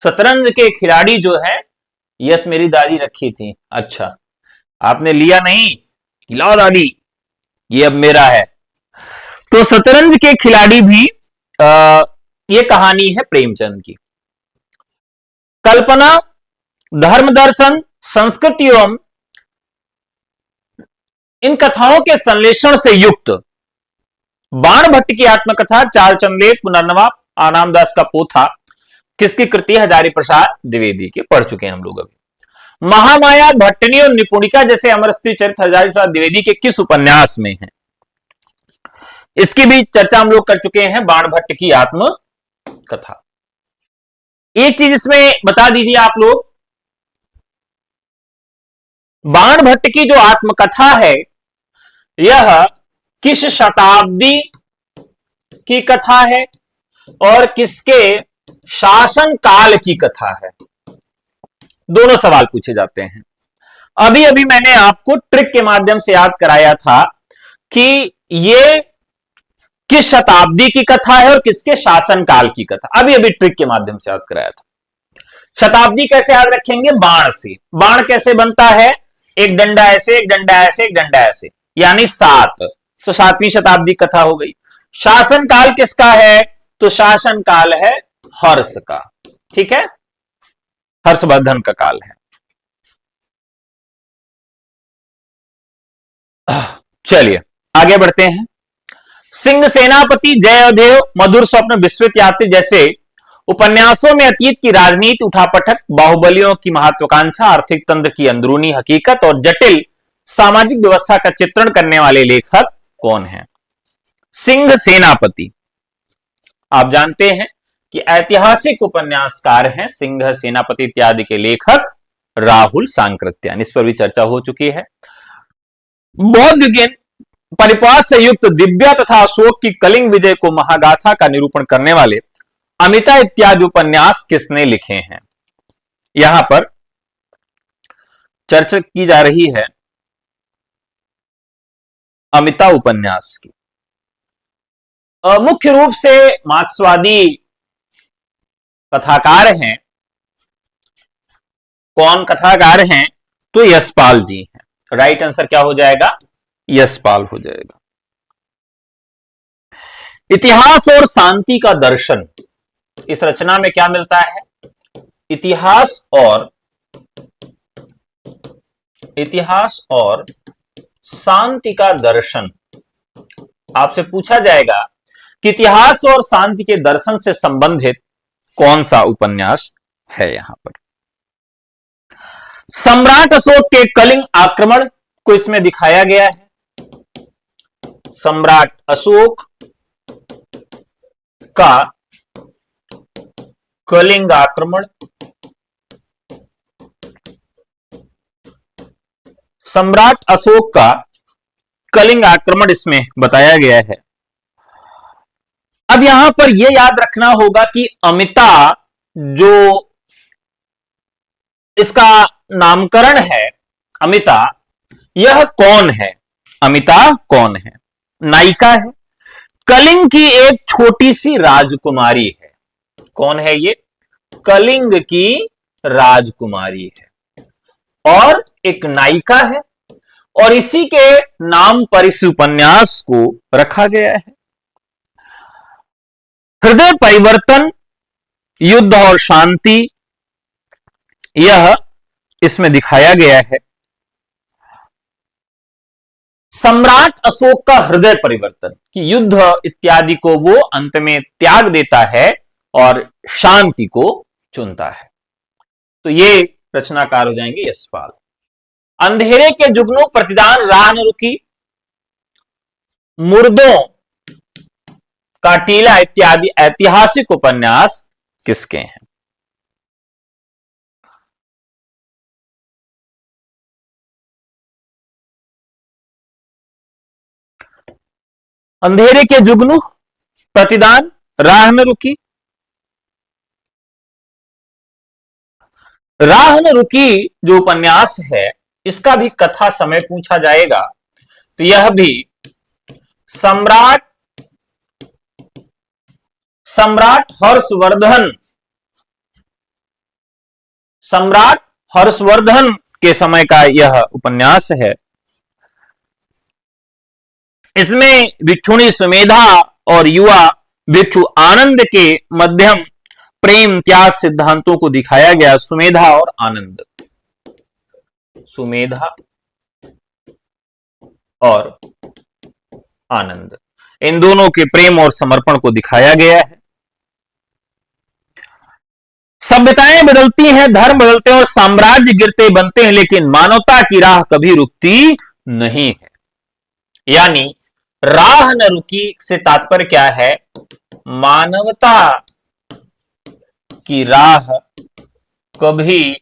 शतरंज के खिलाड़ी जो है, यस मेरी दादी रखी थी। अच्छा, आपने लिया नहीं? लाओ दादी, ये अब मेरा है। तो शतरंज के खिलाड़ी भी ये कहानी है प्रेमचंद की। कल्पना, धर्म दर्शन, संस्कृति एवं इन कथाओं के संश्लेषण से युक्त बाणभट्ट की आत्मकथा चार चंदेल पुनर्नवा आनामदास का पोथा, किसकी कृति? हजारी प्रसाद द्विवेदी के। पढ़ चुके हैं हम लोग अभी। महामाया, भट्टनी और निपुणिका जैसे अमर स्त्री चरित्र हजारी प्रसाद द्विवेदी के किस उपन्यास में है? इसकी भी चर्चा हम लोग कर चुके हैं, बाणभट्ट की आत्मकथा। एक चीज इसमें बता दीजिए आप लोग, बाणभट्ट की जो आत्मकथा है यह किस शताब्दी की कथा है और किसके शासन काल की कथा है? दोनों सवाल पूछे जाते हैं। अभी अभी मैंने आपको ट्रिक के माध्यम से याद कराया था कि ये किस शताब्दी की कथा है और किसके शासन काल की कथा। अभी अभी ट्रिक के माध्यम से याद कराया था। शताब्दी कैसे याद रखेंगे? बाण से। बाण कैसे बनता है? एक डंडा ऐसे, एक डंडा ऐसे, एक डंडा ऐसे, यानी 7। तो 7वीं शताब्दी कथा हो गई। शासन काल किसका है? तो शासन काल है हर्ष का। ठीक है, हर्षवर्धन का काल है। चलिए आगे बढ़ते हैं। सिंह सेनापति, जयदेव, मधुर स्वप्न, विस्मृत यात्री जैसे उपन्यासों में अतीत की राजनीति, उठापटक, बाहुबलियों की महत्वाकांक्षा, आर्थिक तंत्र की अंदरूनी हकीकत और जटिल सामाजिक व्यवस्था का चित्रण करने वाले लेखक कौन हैं? सिंह सेनापति आप जानते हैं कि ऐतिहासिक उपन्यासकार हैं। सिंह सेनापति इत्यादि के लेखक राहुल सांकृत्यायन, इस पर भी चर्चा हो चुकी है। बौद्ध ज्ञान परिपात से युक्त दिव्या तथा अशोक की कलिंग विजय को महागाथा का निरूपण करने वाले अमिता इत्यादि उपन्यास किसने लिखे हैं? यहां पर चर्चा की जा रही है अमिता उपन्यास की। मुख्य रूप से मार्क्सवादी कथाकार हैं। कौन कथाकार हैं? तो यशपाल जी हैं। राइट आंसर क्या हो जाएगा? यशपाल हो जाएगा। इतिहास और शांति का दर्शन, इस रचना में क्या मिलता है? इतिहास और शांति का दर्शन। आपसे पूछा जाएगा कि इतिहास और शांति के दर्शन से संबंधित कौन सा उपन्यास है? यहां पर सम्राट अशोक के कलिंग आक्रमण को इसमें दिखाया गया है। सम्राट अशोक का कलिंग आक्रमण, सम्राट अशोक का कलिंग आक्रमण इसमें बताया गया है। अब यहां पर यह याद रखना होगा कि अमिता जो इसका नामकरण है, अमिता, यह कौन है? अमिता कौन है? नायिका है, कलिंग की एक छोटी सी राजकुमारी है। कौन है ये? कलिंग की राजकुमारी है और एक नायिका है, और इसी के नाम पर इस उपन्यास को रखा गया है। हृदय परिवर्तन, युद्ध और शांति, यह इसमें दिखाया गया है। सम्राट अशोक का हृदय परिवर्तन कि युद्ध इत्यादि को वो अंत में त्याग देता है और शांति को चुनता है। तो ये रचनाकार हो जाएंगे यशपाल। अंधेरे के जुगनू, प्रतिदान, राह न रुकी, मुर्दों का टीला इत्यादि ऐतिहासिक उपन्यास किसके हैं? अंधेरे के जुगनू, प्रतिदान, राह न रुकी। राह न रुकी जो उपन्यास है, इसका भी कथा समय पूछा जाएगा तो यह भी सम्राट हर्षवर्धन के समय का यह उपन्यास है। इसमें भिक्षुणी सुमेधा और युवा भिक्षु आनंद के मध्यम प्रेम त्याग सिद्धांतों को दिखाया गया। सुमेधा और आनंद, सुमेधा और आनंद, इन दोनों के प्रेम और समर्पण को दिखाया गया है। सभ्यताएं बदलती हैं, धर्म बदलते हैं और साम्राज्य गिरते बनते हैं, लेकिन मानवता की राह कभी रुकती नहीं है। यानी राह न रुकी से तात्पर्य क्या है? मानवता की राह कभी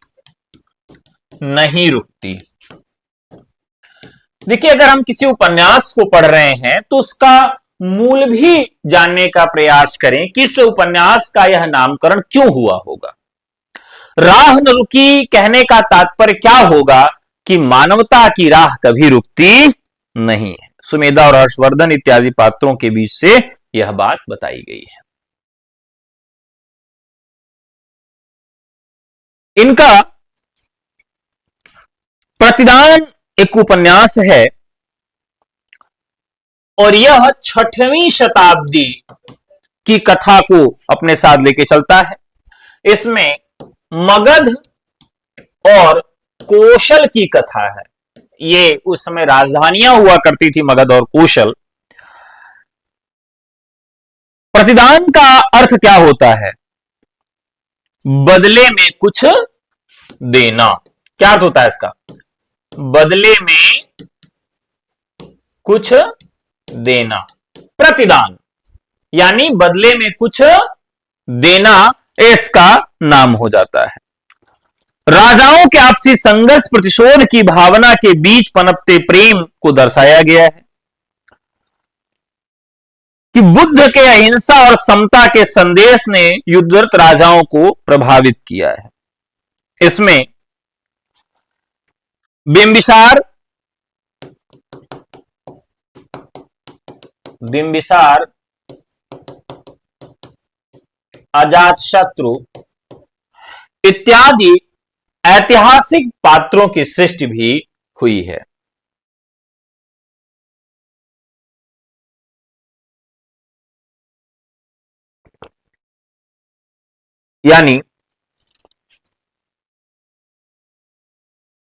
नहीं रुकती। देखिए, अगर हम किसी उपन्यास को पढ़ रहे हैं तो उसका मूल भी जानने का प्रयास करें कि इस उपन्यास का यह नामकरण क्यों हुआ होगा। राह न रुकी कहने का तात्पर्य क्या होगा कि मानवता की राह कभी रुकती नहीं है। सुमेधा और हर्षवर्धन इत्यादि पात्रों के बीच से यह बात बताई गई है। इनका प्रतिदान एक उपन्यास है और यह 6वीं शताब्दी की कथा को अपने साथ लेके चलता है। इसमें मगध और कौशल की कथा है। ये उस समय राजधानियां हुआ करती थी, मगध और कौशल। प्रतिदान का अर्थ क्या होता है? बदले में कुछ देना। क्या अर्थ होता है इसका? बदले में कुछ देना, प्रतिदान, यानी बदले में कुछ देना, इसका नाम हो जाता है। राजाओं के आपसी संघर्ष प्रतिशोध की भावना के बीच पनपते प्रेम को दर्शाया गया है कि बुद्ध के अहिंसा और समता के संदेश ने युद्धरत राजाओं को प्रभावित किया है। इसमें बिंबिसार, अजातशत्रु इत्यादि ऐतिहासिक पात्रों की सृष्टि भी हुई है। यानी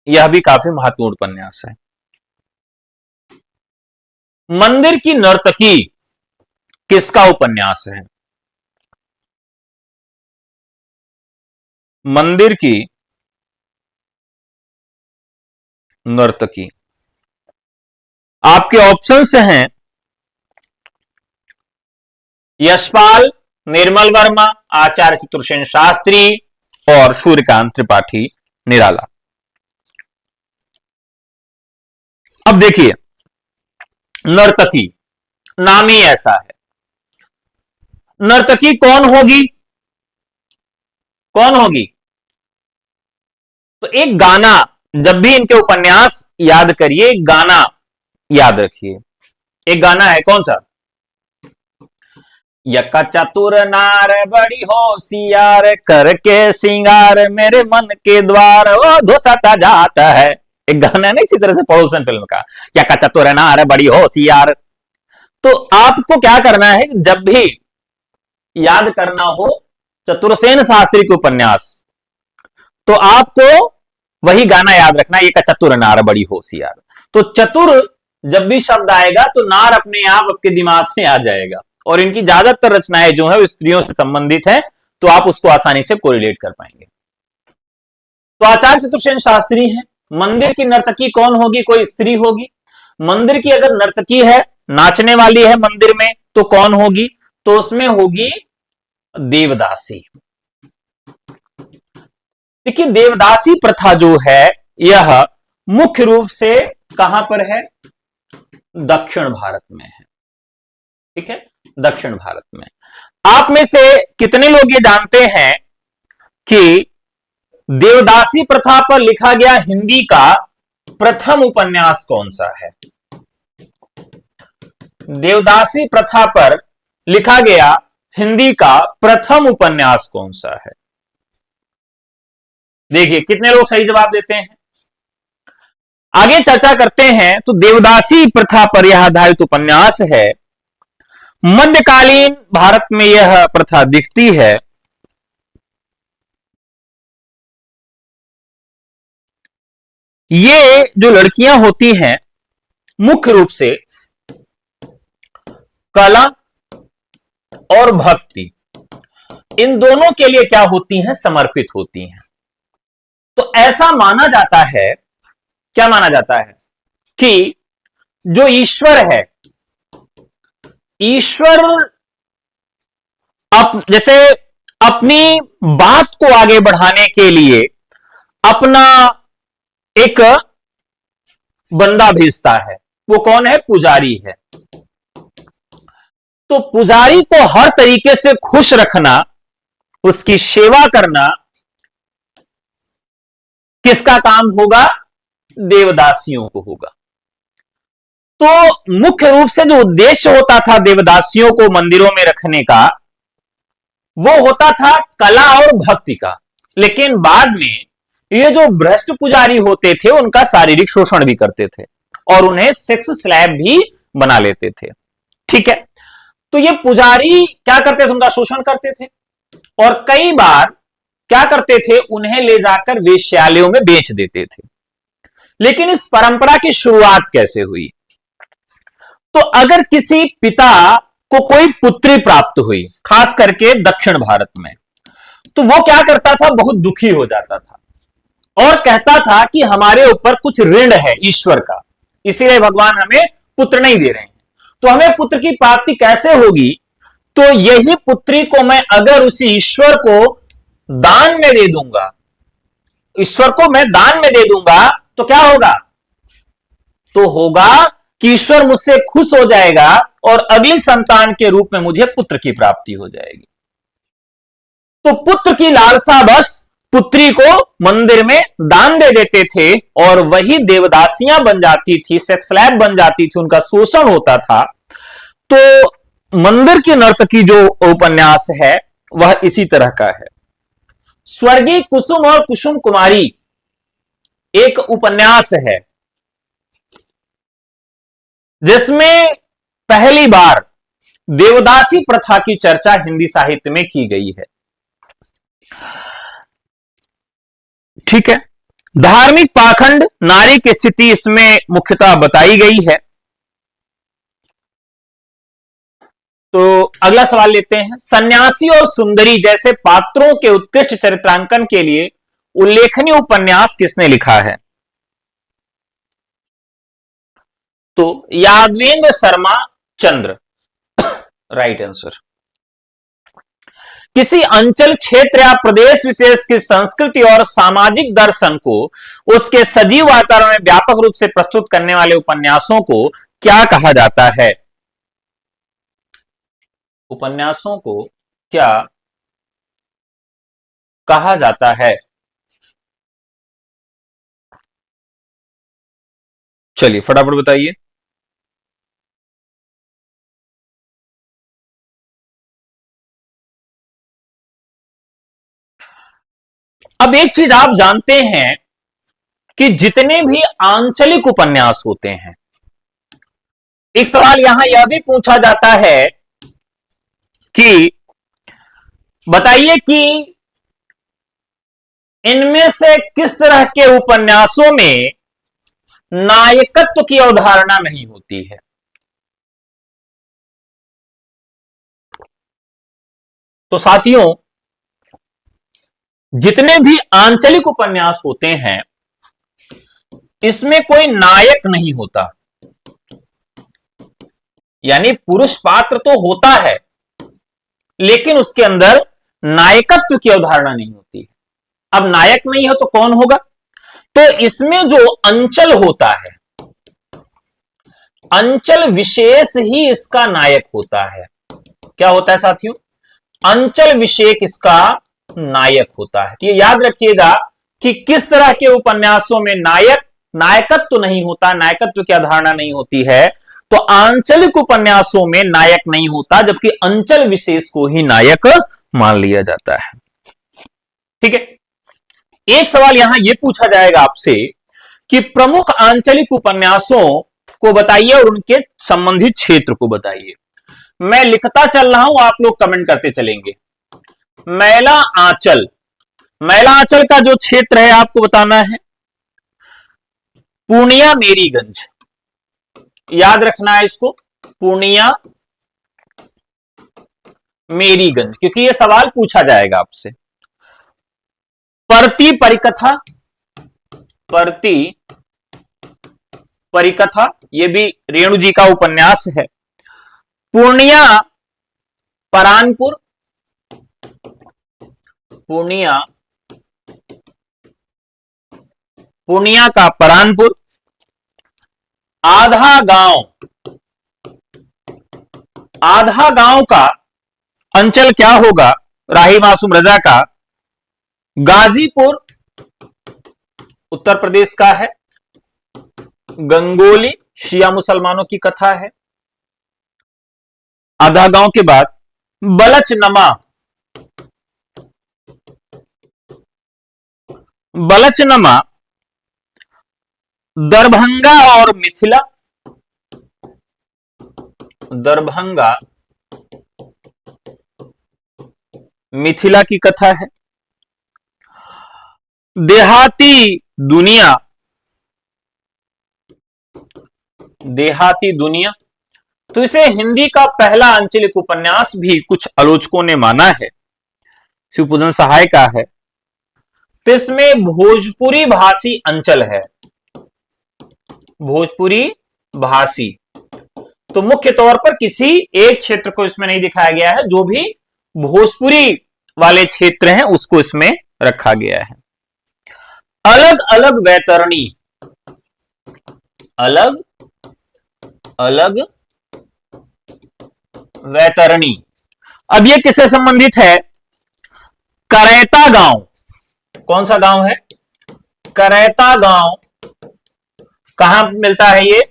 यह भी काफी महत्वपूर्ण उपन्यास है। मंदिर की नर्तकी किसका उपन्यास है? मंदिर की नर्तकी, आपके ऑप्शन से हैं यशपाल, निर्मल वर्मा, आचार्य चतुर्सेन शास्त्री और सूर्यकांत त्रिपाठी निराला। अब देखिए, नर्तकी नाम ही ऐसा है। नर्तकी कौन होगी? कौन होगी? तो एक गाना, जब भी इनके उपन्यास याद करिए, एक गाना याद रखिए। एक गाना है, कौन सा? यका चतुर नार बड़ी होशियार, करके सिंगार मेरे मन के द्वार वो घुसता जाता है। एक गाना है ना इसी तरह से पड़ोसन फिल्म का, यका चतुर नार बड़ी होशियार। तो आपको क्या करना है, जब भी याद करना हो चतुर्सेन शास्त्री के उपन्यास, तो आपको वही गाना याद रखना, ये का चतुर नार बड़ी होशियार। तो चतुर जब भी शब्द आएगा तो नार अपने आप आपके दिमाग में आ जाएगा। और इनकी ज्यादातर रचनाएं जो है वो स्त्रियों से संबंधित है, तो आप उसको आसानी से कोरिलेट कर पाएंगे। तो आचार्य चतुर्सेन शास्त्री हैं। मंदिर की नर्तकी कौन होगी? कोई स्त्री होगी। मंदिर की अगर नर्तकी है, नाचने वाली है मंदिर में, तो कौन होगी? तो उसमें होगी देवदासी। देखिए, देवदासी प्रथा जो है यह मुख्य रूप से कहां पर है? दक्षिण भारत में है। ठीक है, दक्षिण भारत में। आप में से कितने लोग ये जानते हैं कि देवदासी प्रथा पर लिखा गया हिंदी का प्रथम उपन्यास कौन सा है? देवदासी प्रथा पर लिखा गया हिंदी का प्रथम उपन्यास कौन सा है? देखिए कितने लोग सही जवाब देते हैं। आगे चर्चा करते हैं। तो देवदासी प्रथा पर यह आधारित उपन्यास है। मध्यकालीन भारत में यह प्रथा दिखती है। ये जो लड़कियां होती हैं मुख्य रूप से कला और भक्ति, इन दोनों के लिए क्या होती हैं? समर्पित होती हैं। तो ऐसा माना जाता है, क्या माना जाता है कि जो ईश्वर है, ईश्वर जैसे अपनी बात को आगे बढ़ाने के लिए अपना एक बंदा भेजता है। वो कौन है? पुजारी है। तो पुजारी को हर तरीके से खुश रखना, उसकी सेवा करना किसका काम होगा? देवदासियों को होगा। तो मुख्य रूप से जो उद्देश्य होता था देवदासियों को मंदिरों में रखने का, वो होता था कला और भक्ति का। लेकिन बाद में ये जो भ्रष्ट पुजारी होते थे उनका शारीरिक शोषण भी करते थे और उन्हें सेक्स स्लैब भी बना लेते थे। ठीक है, तो ये पुजारी क्या करते थे, उनका शोषण करते थे और कई बार क्या करते थे, उन्हें ले जाकर वेश्यालयों में बेच देते थे। लेकिन इस परंपरा की शुरुआत कैसे हुई? तो अगर किसी पिता को कोई पुत्री प्राप्त हुई, खास करके दक्षिण भारत में, तो वो क्या करता था, बहुत दुखी हो जाता था और कहता था कि हमारे ऊपर कुछ ऋण है ईश्वर का, इसीलिए भगवान हमें पुत्र नहीं दे रहे हैं। तो हमें पुत्र की प्राप्ति कैसे होगी? तो यही पुत्री को मैं अगर उसी ईश्वर को दान में दे दूंगा, ईश्वर को मैं दान में दे दूंगा, तो क्या होगा? तो होगा कि ईश्वर मुझसे खुश हो जाएगा और अगली संतान के रूप में मुझे पुत्र की प्राप्ति हो जाएगी। तो पुत्र की लालसा बस पुत्री को मंदिर में दान दे देते थे और वही देवदासियां बन जाती थी, सेक्स स्लैब बन जाती थी, उनका शोषण होता था। तो मंदिर की नर्तकी जो उपन्यास है वह इसी तरह का है। स्वर्गीय कुसुम और कुसुम कुमारी एक उपन्यास है जिसमें पहली बार देवदासी प्रथा की चर्चा हिंदी साहित्य में की गई है। ठीक है। धार्मिक पाखंड, नारी की स्थिति इसमें मुख्यतः बताई गई है। तो अगला सवाल लेते हैं। सन्यासी और सुंदरी जैसे पात्रों के उत्कृष्ट चरित्रांकन के लिए उल्लेखनीय उपन्यास किसने लिखा है? तो यादवेंद्र शर्मा चंद्र राइट आंसर। किसी अंचल, क्षेत्र या प्रदेश विशेष की संस्कृति और सामाजिक दर्शन को उसके सजीव वातावरण में व्यापक रूप से प्रस्तुत करने वाले उपन्यासों को क्या कहा जाता है? उपन्यासों को क्या कहा जाता है? चलिए फटाफट बताइए। अब एक चीज आप जानते हैं कि जितने भी आंचलिक उपन्यास होते हैं, एक सवाल यहां यह भी पूछा जाता है कि बताइए कि इनमें से किस तरह के उपन्यासों में नायकत्व की अवधारणा नहीं होती है? तो साथियों, जितने भी आंचलिक उपन्यास होते हैं इसमें कोई नायक नहीं होता, यानी पुरुष पात्र तो होता है लेकिन उसके अंदर नायकत्व की अवधारणा नहीं होती है। अब नायक नहीं हो तो कौन होगा? तो इसमें जो अंचल होता है, अंचल विशेष ही इसका नायक होता है। क्या होता है साथियों? अंचल विशेष इसका नायक होता है। ये याद रखिएगा कि किस तरह के उपन्यासों में नायकत्व नहीं होता, नायकत्व की अवधारणा नहीं होती है। तो आंचलिक उपन्यासों में नायक नहीं होता, जबकि अंचल विशेष को ही नायक मान लिया जाता है। ठीक है। एक सवाल यहां यह पूछा जाएगा आपसे कि प्रमुख आंचलिक उपन्यासों को बताइए और उनके संबंधित क्षेत्र को बताइए। मैं लिखता चल रहा हूं, आप लोग कमेंट करते चलेंगे। मैला आंचल, मैला आंचल का जो क्षेत्र है आपको बताना है पूर्णिया मेरीगंज, याद रखना है इसको, पूर्णिया मेरीगंज, क्योंकि यह सवाल पूछा जाएगा आपसे। परती परिकथा, परती परिकथा यह भी रेणु जी का उपन्यास है। पूर्णिया परानपुर, पूर्णिया का परानपुर। आधा गांव, आधा गांव का अंचल क्या होगा राही मासूम रजा का? गाजीपुर उत्तर प्रदेश का है। गंगोली शिया मुसलमानों की कथा है। आधा गांव के बाद बलचनमा, बलचनमा दरभंगा और मिथिला, दरभंगा मिथिला की कथा है। देहाती दुनिया, देहाती दुनिया, तो इसे हिंदी का पहला आंचलिक उपन्यास भी कुछ आलोचकों ने माना है। शिवपूजन सहाय का है। तो इसमें भोजपुरी भाषी अंचल है, भोजपुरी भाषी। तो मुख्य तौर पर किसी एक क्षेत्र को इसमें नहीं दिखाया गया है, जो भी भोजपुरी वाले क्षेत्र हैं उसको इसमें रखा गया है। अलग अलग वैतरणी, अलग अलग वैतरणी। अब ये किससे संबंधित है? करैता गांव। कौन सा गांव है? करैता गांव। कहां मिलता है ये?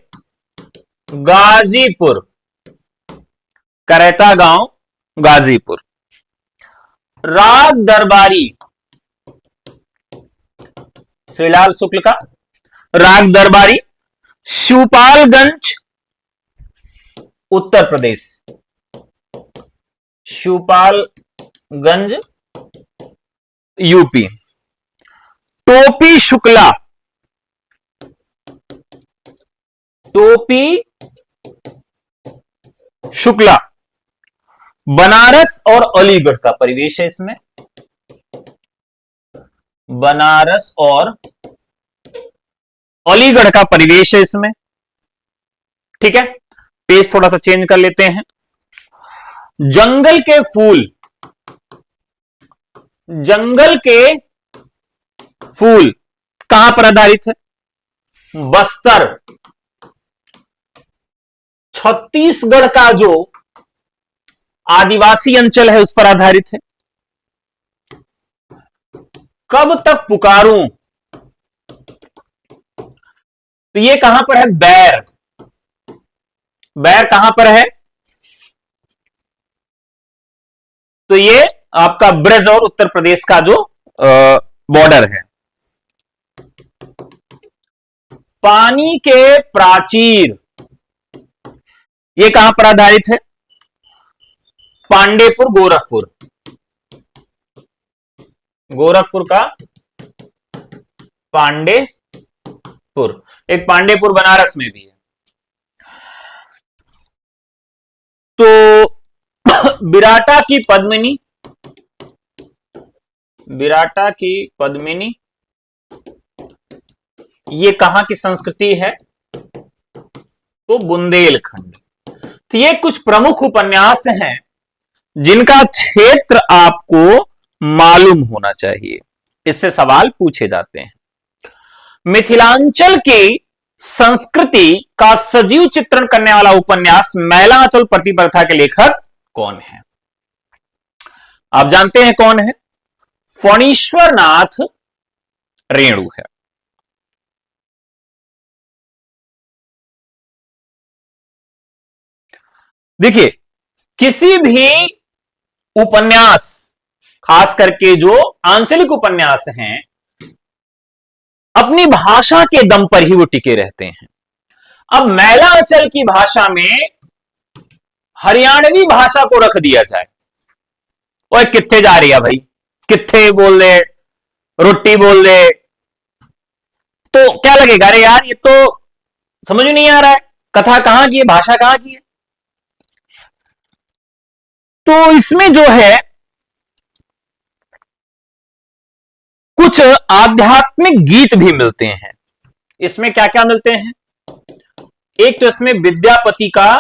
गाजीपुर। करैता गांव गाजीपुर। राग दरबारी, श्रीलाल शुक्ल का राग दरबारी, शिवपालगंज उत्तर प्रदेश। शिवपालगंज यूपी। टोपी शुक्ला, टोपी शुक्ला, बनारस और अलीगढ़ का परिवेश है इसमें। बनारस और अलीगढ़ का परिवेश है इसमें। ठीक है, पेज थोड़ा सा चेंज कर लेते हैं। जंगल के फूल, जंगल के फूल कहां पर आधारित है? बस्तर, छत्तीसगढ़ का जो आदिवासी अंचल है उस पर आधारित है। कब तक पुकारूं, तो ये कहां पर है? बैर। बैर कहां पर है? तो ये आपका ब्रज और उत्तर प्रदेश का जो बॉर्डर है। पानी के प्राचीर, ये कहां पर आधारित है? पांडेपुर गोरखपुर। गोरखपुर का पांडेपुर, एक पांडेपुर बनारस में भी है। तो बिराटा की पद्मिनी, बिराटा की पद्मिनी ये कहां की संस्कृति है? तो बुंदेलखंड। तो ये कुछ प्रमुख उपन्यास हैं जिनका क्षेत्र आपको मालूम होना चाहिए, इससे सवाल पूछे जाते हैं। मिथिलांचल की संस्कृति का सजीव चित्रण करने वाला उपन्यास मैलांचल प्रतिप्रथा के लेखक कौन है? आप जानते हैं कौन है? फणीश्वरनाथ रेणु है। देखिए, किसी भी उपन्यास, खास करके जो आंचलिक उपन्यास हैं, अपनी भाषा के दम पर ही वो टिके रहते हैं। अब मैलांचल की भाषा में हरियाणवी भाषा को रख दिया जाए, ओए कित्थे जा रही है भाई, कित्थे बोल दे, रोटी बोल दे, तो क्या लगेगा? अरे यार ये तो समझ नहीं आ रहा है, कथा कहां की है, भाषा कहां की है। तो इसमें जो है कुछ आध्यात्मिक गीत भी मिलते हैं। इसमें क्या क्या मिलते हैं? एक तो इसमें विद्यापति का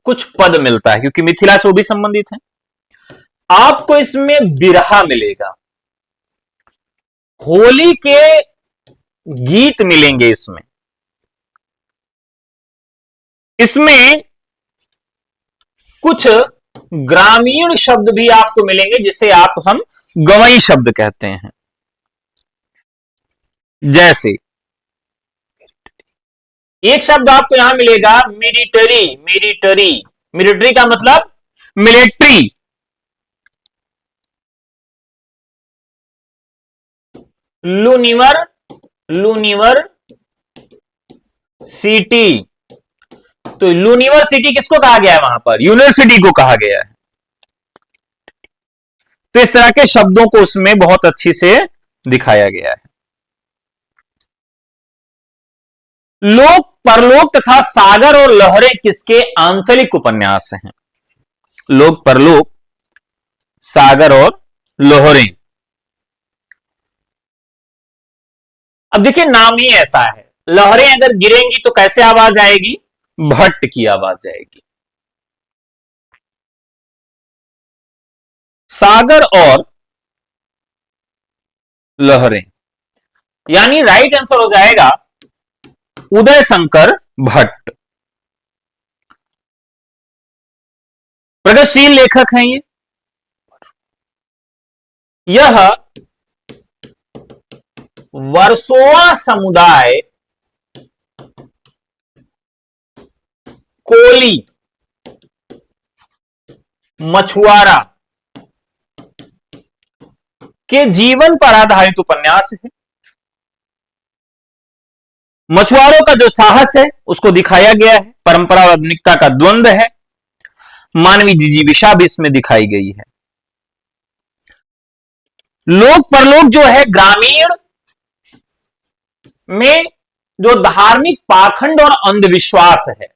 कुछ पद मिलता है, क्योंकि मिथिला से वो भी संबंधित है। आपको इसमें बिरहा मिलेगा, होली के गीत मिलेंगे इसमें। इसमें कुछ ग्रामीण शब्द भी आपको मिलेंगे, जिसे हम गवई शब्द कहते हैं। जैसे एक शब्द आपको यहां मिलेगा मिलिटरी, मिलिटरी, मिलिट्री का मतलब मिलिट्री। लूनिवर, लूनिवर सिटी, तो यूनिवर्सिटी किसको कहा गया है? वहां पर यूनिवर्सिटी को कहा गया है। तो इस तरह के शब्दों को उसमें बहुत अच्छी से दिखाया गया है। लोक, परलोक तथा सागर और लहरें किसके आंचलिक उपन्यास हैं? लोक, परलोक, सागर और लहरें। अब देखिए नाम ही ऐसा है, लहरें अगर गिरेंगी तो कैसे आवाज आएगी? भट्ट की आवाज आएगी। सागर और लहरें, यानी राइट आंसर हो जाएगा उदय शंकर भट्ट। प्रगतिशील लेखक हैं ये। यह वर्सोवा समुदाय, कोली, मछुआरा के जीवन पर आधारित उपन्यास है। मछुआरों का जो साहस है उसको दिखाया गया है, परंपरा और आधुनिकता का द्वंद्व है, मानवीय जिजीविषा भी इसमें दिखाई गई है। लोक परलोक जो है ग्रामीण में जो धार्मिक पाखंड और अंधविश्वास है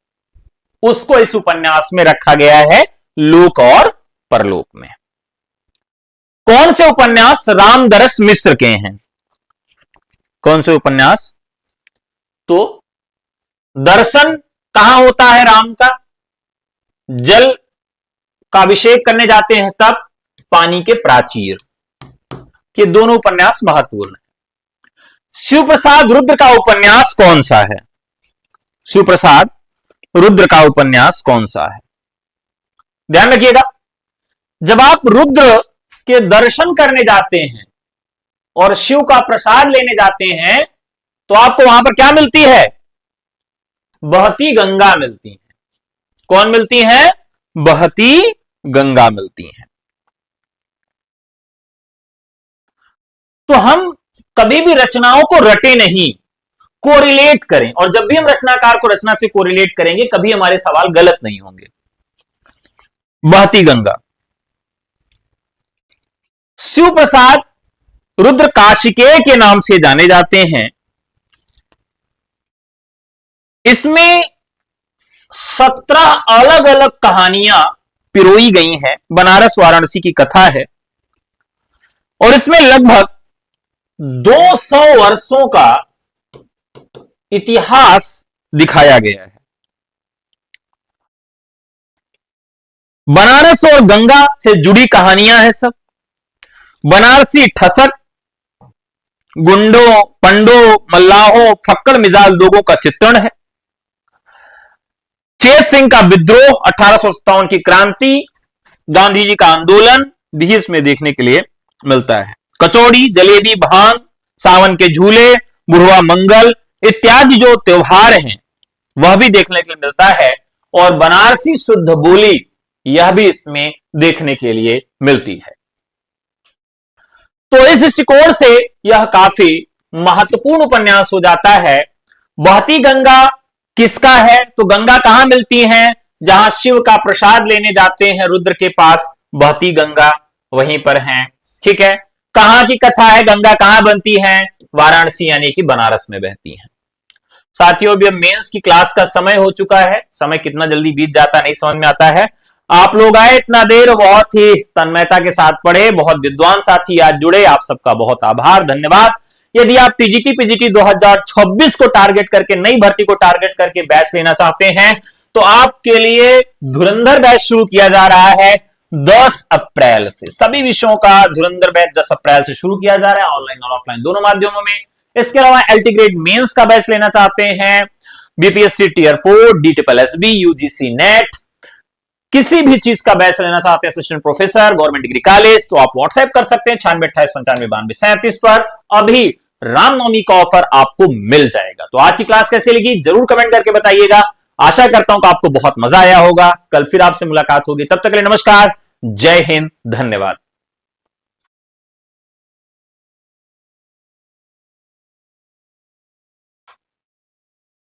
उसको इस उपन्यास में रखा गया है लोक और परलोक में। कौन से उपन्यास रामदरस मिश्र के हैं? कौन से उपन्यास? तो दर्शन कहां होता है राम का? जल का अभिषेक करने जाते हैं तब पानी के प्राचीर। ये दोनों उपन्यास महत्वपूर्ण है। शिव प्रसाद रुद्र का उपन्यास कौन सा है? शिव प्रसाद रुद्र का उपन्यास कौन सा है? ध्यान रखिएगा, जब आप रुद्र के दर्शन करने जाते हैं और शिव का प्रसाद लेने जाते हैं तो आपको वहां पर क्या मिलती है? बहती गंगा मिलती है। कौन मिलती है? बहती गंगा मिलती है। तो हम कभी भी रचनाओं को रटे नहीं, कोरिलेट करें, और जब भी हम रचनाकार को रचना से कोरिलेट करेंगे कभी हमारे सवाल गलत नहीं होंगे। बहती गंगा। शिव प्रसाद रुद्र काशिकेय के नाम से जाने जाते हैं। इसमें 17 अलग अलग कहानियां पिरोई गई हैं, बनारस वाराणसी की कथा है, और इसमें लगभग 200 वर्षों का इतिहास दिखाया गया है। बनारस और गंगा से जुड़ी कहानियां हैं सब। बनारसी ठसक, गुंडों, पंडों, मल्लाहों, फक्कड़ मिजाज लोगों का चित्रण है। चेत सिंह का विद्रोह, 1857 की क्रांति, गांधी जी का आंदोलन भी इसमें देखने के लिए मिलता है। कचौड़ी, जलेबी, भांग, सावन के झूले, बुढ़वा मंगल इत्यादि जो त्योहार हैं वह भी देखने के लिए मिलता है, और बनारसी शुद्ध बोली यह भी इसमें देखने के लिए मिलती है। तो इस दृष्टिकोण से यह काफी महत्वपूर्ण उपन्यास हो जाता है। बहती गंगा किसका है? तो गंगा कहां मिलती है? जहां शिव का प्रसाद लेने जाते हैं रुद्र के पास, बहती गंगा वहीं पर है। ठीक है, कहां की कथा है? गंगा कहां बनती है? वाराणसी यानी कि बनारस में बहती है। साथियों, अभी अब मेंस की क्लास का समय हो चुका है। समय कितना जल्दी बीत जाता नहीं समझ में आता है। आप लोग आए इतना देर, बहुत ही तन्मयता के साथ पढ़े, बहुत विद्वान साथी आज जुड़े, आप सबका बहुत आभार, धन्यवाद। यदि आप टीजीटी पीजीटी 2026 को टारगेट करके, नई भर्ती को टारगेट करके बैच लेना चाहते हैं तो आपके लिए धुरंधर बैच शुरू किया जा रहा है 10 अप्रैल से। सभी विषयों का धुरंधर बैच 10 अप्रैल से शुरू किया जा रहा है, ऑनलाइन और ऑफलाइन दोनों माध्यमों में। इसके अलावा एलटी ग्रेड मेंस का बैच लेना चाहते हैं, बीपीएससी टियर 4, डीटीपीएलएसबी, यूजीसी नेट, किसी भी चीज का बैच लेना चाहते हैं, assistant professor, government degree college, तो आप व्हाट्सएप कर सकते हैं 9628959237 पर। अभी रामनवमी का ऑफर आपको मिल जाएगा। तो आज की क्लास कैसी लगी जरूर कमेंट करके बताइएगा। आशा करता हूं कि आपको बहुत मजा आया होगा। कल फिर आपसे मुलाकात होगी, तब तक के लिए नमस्कार, जय हिंद, धन्यवाद।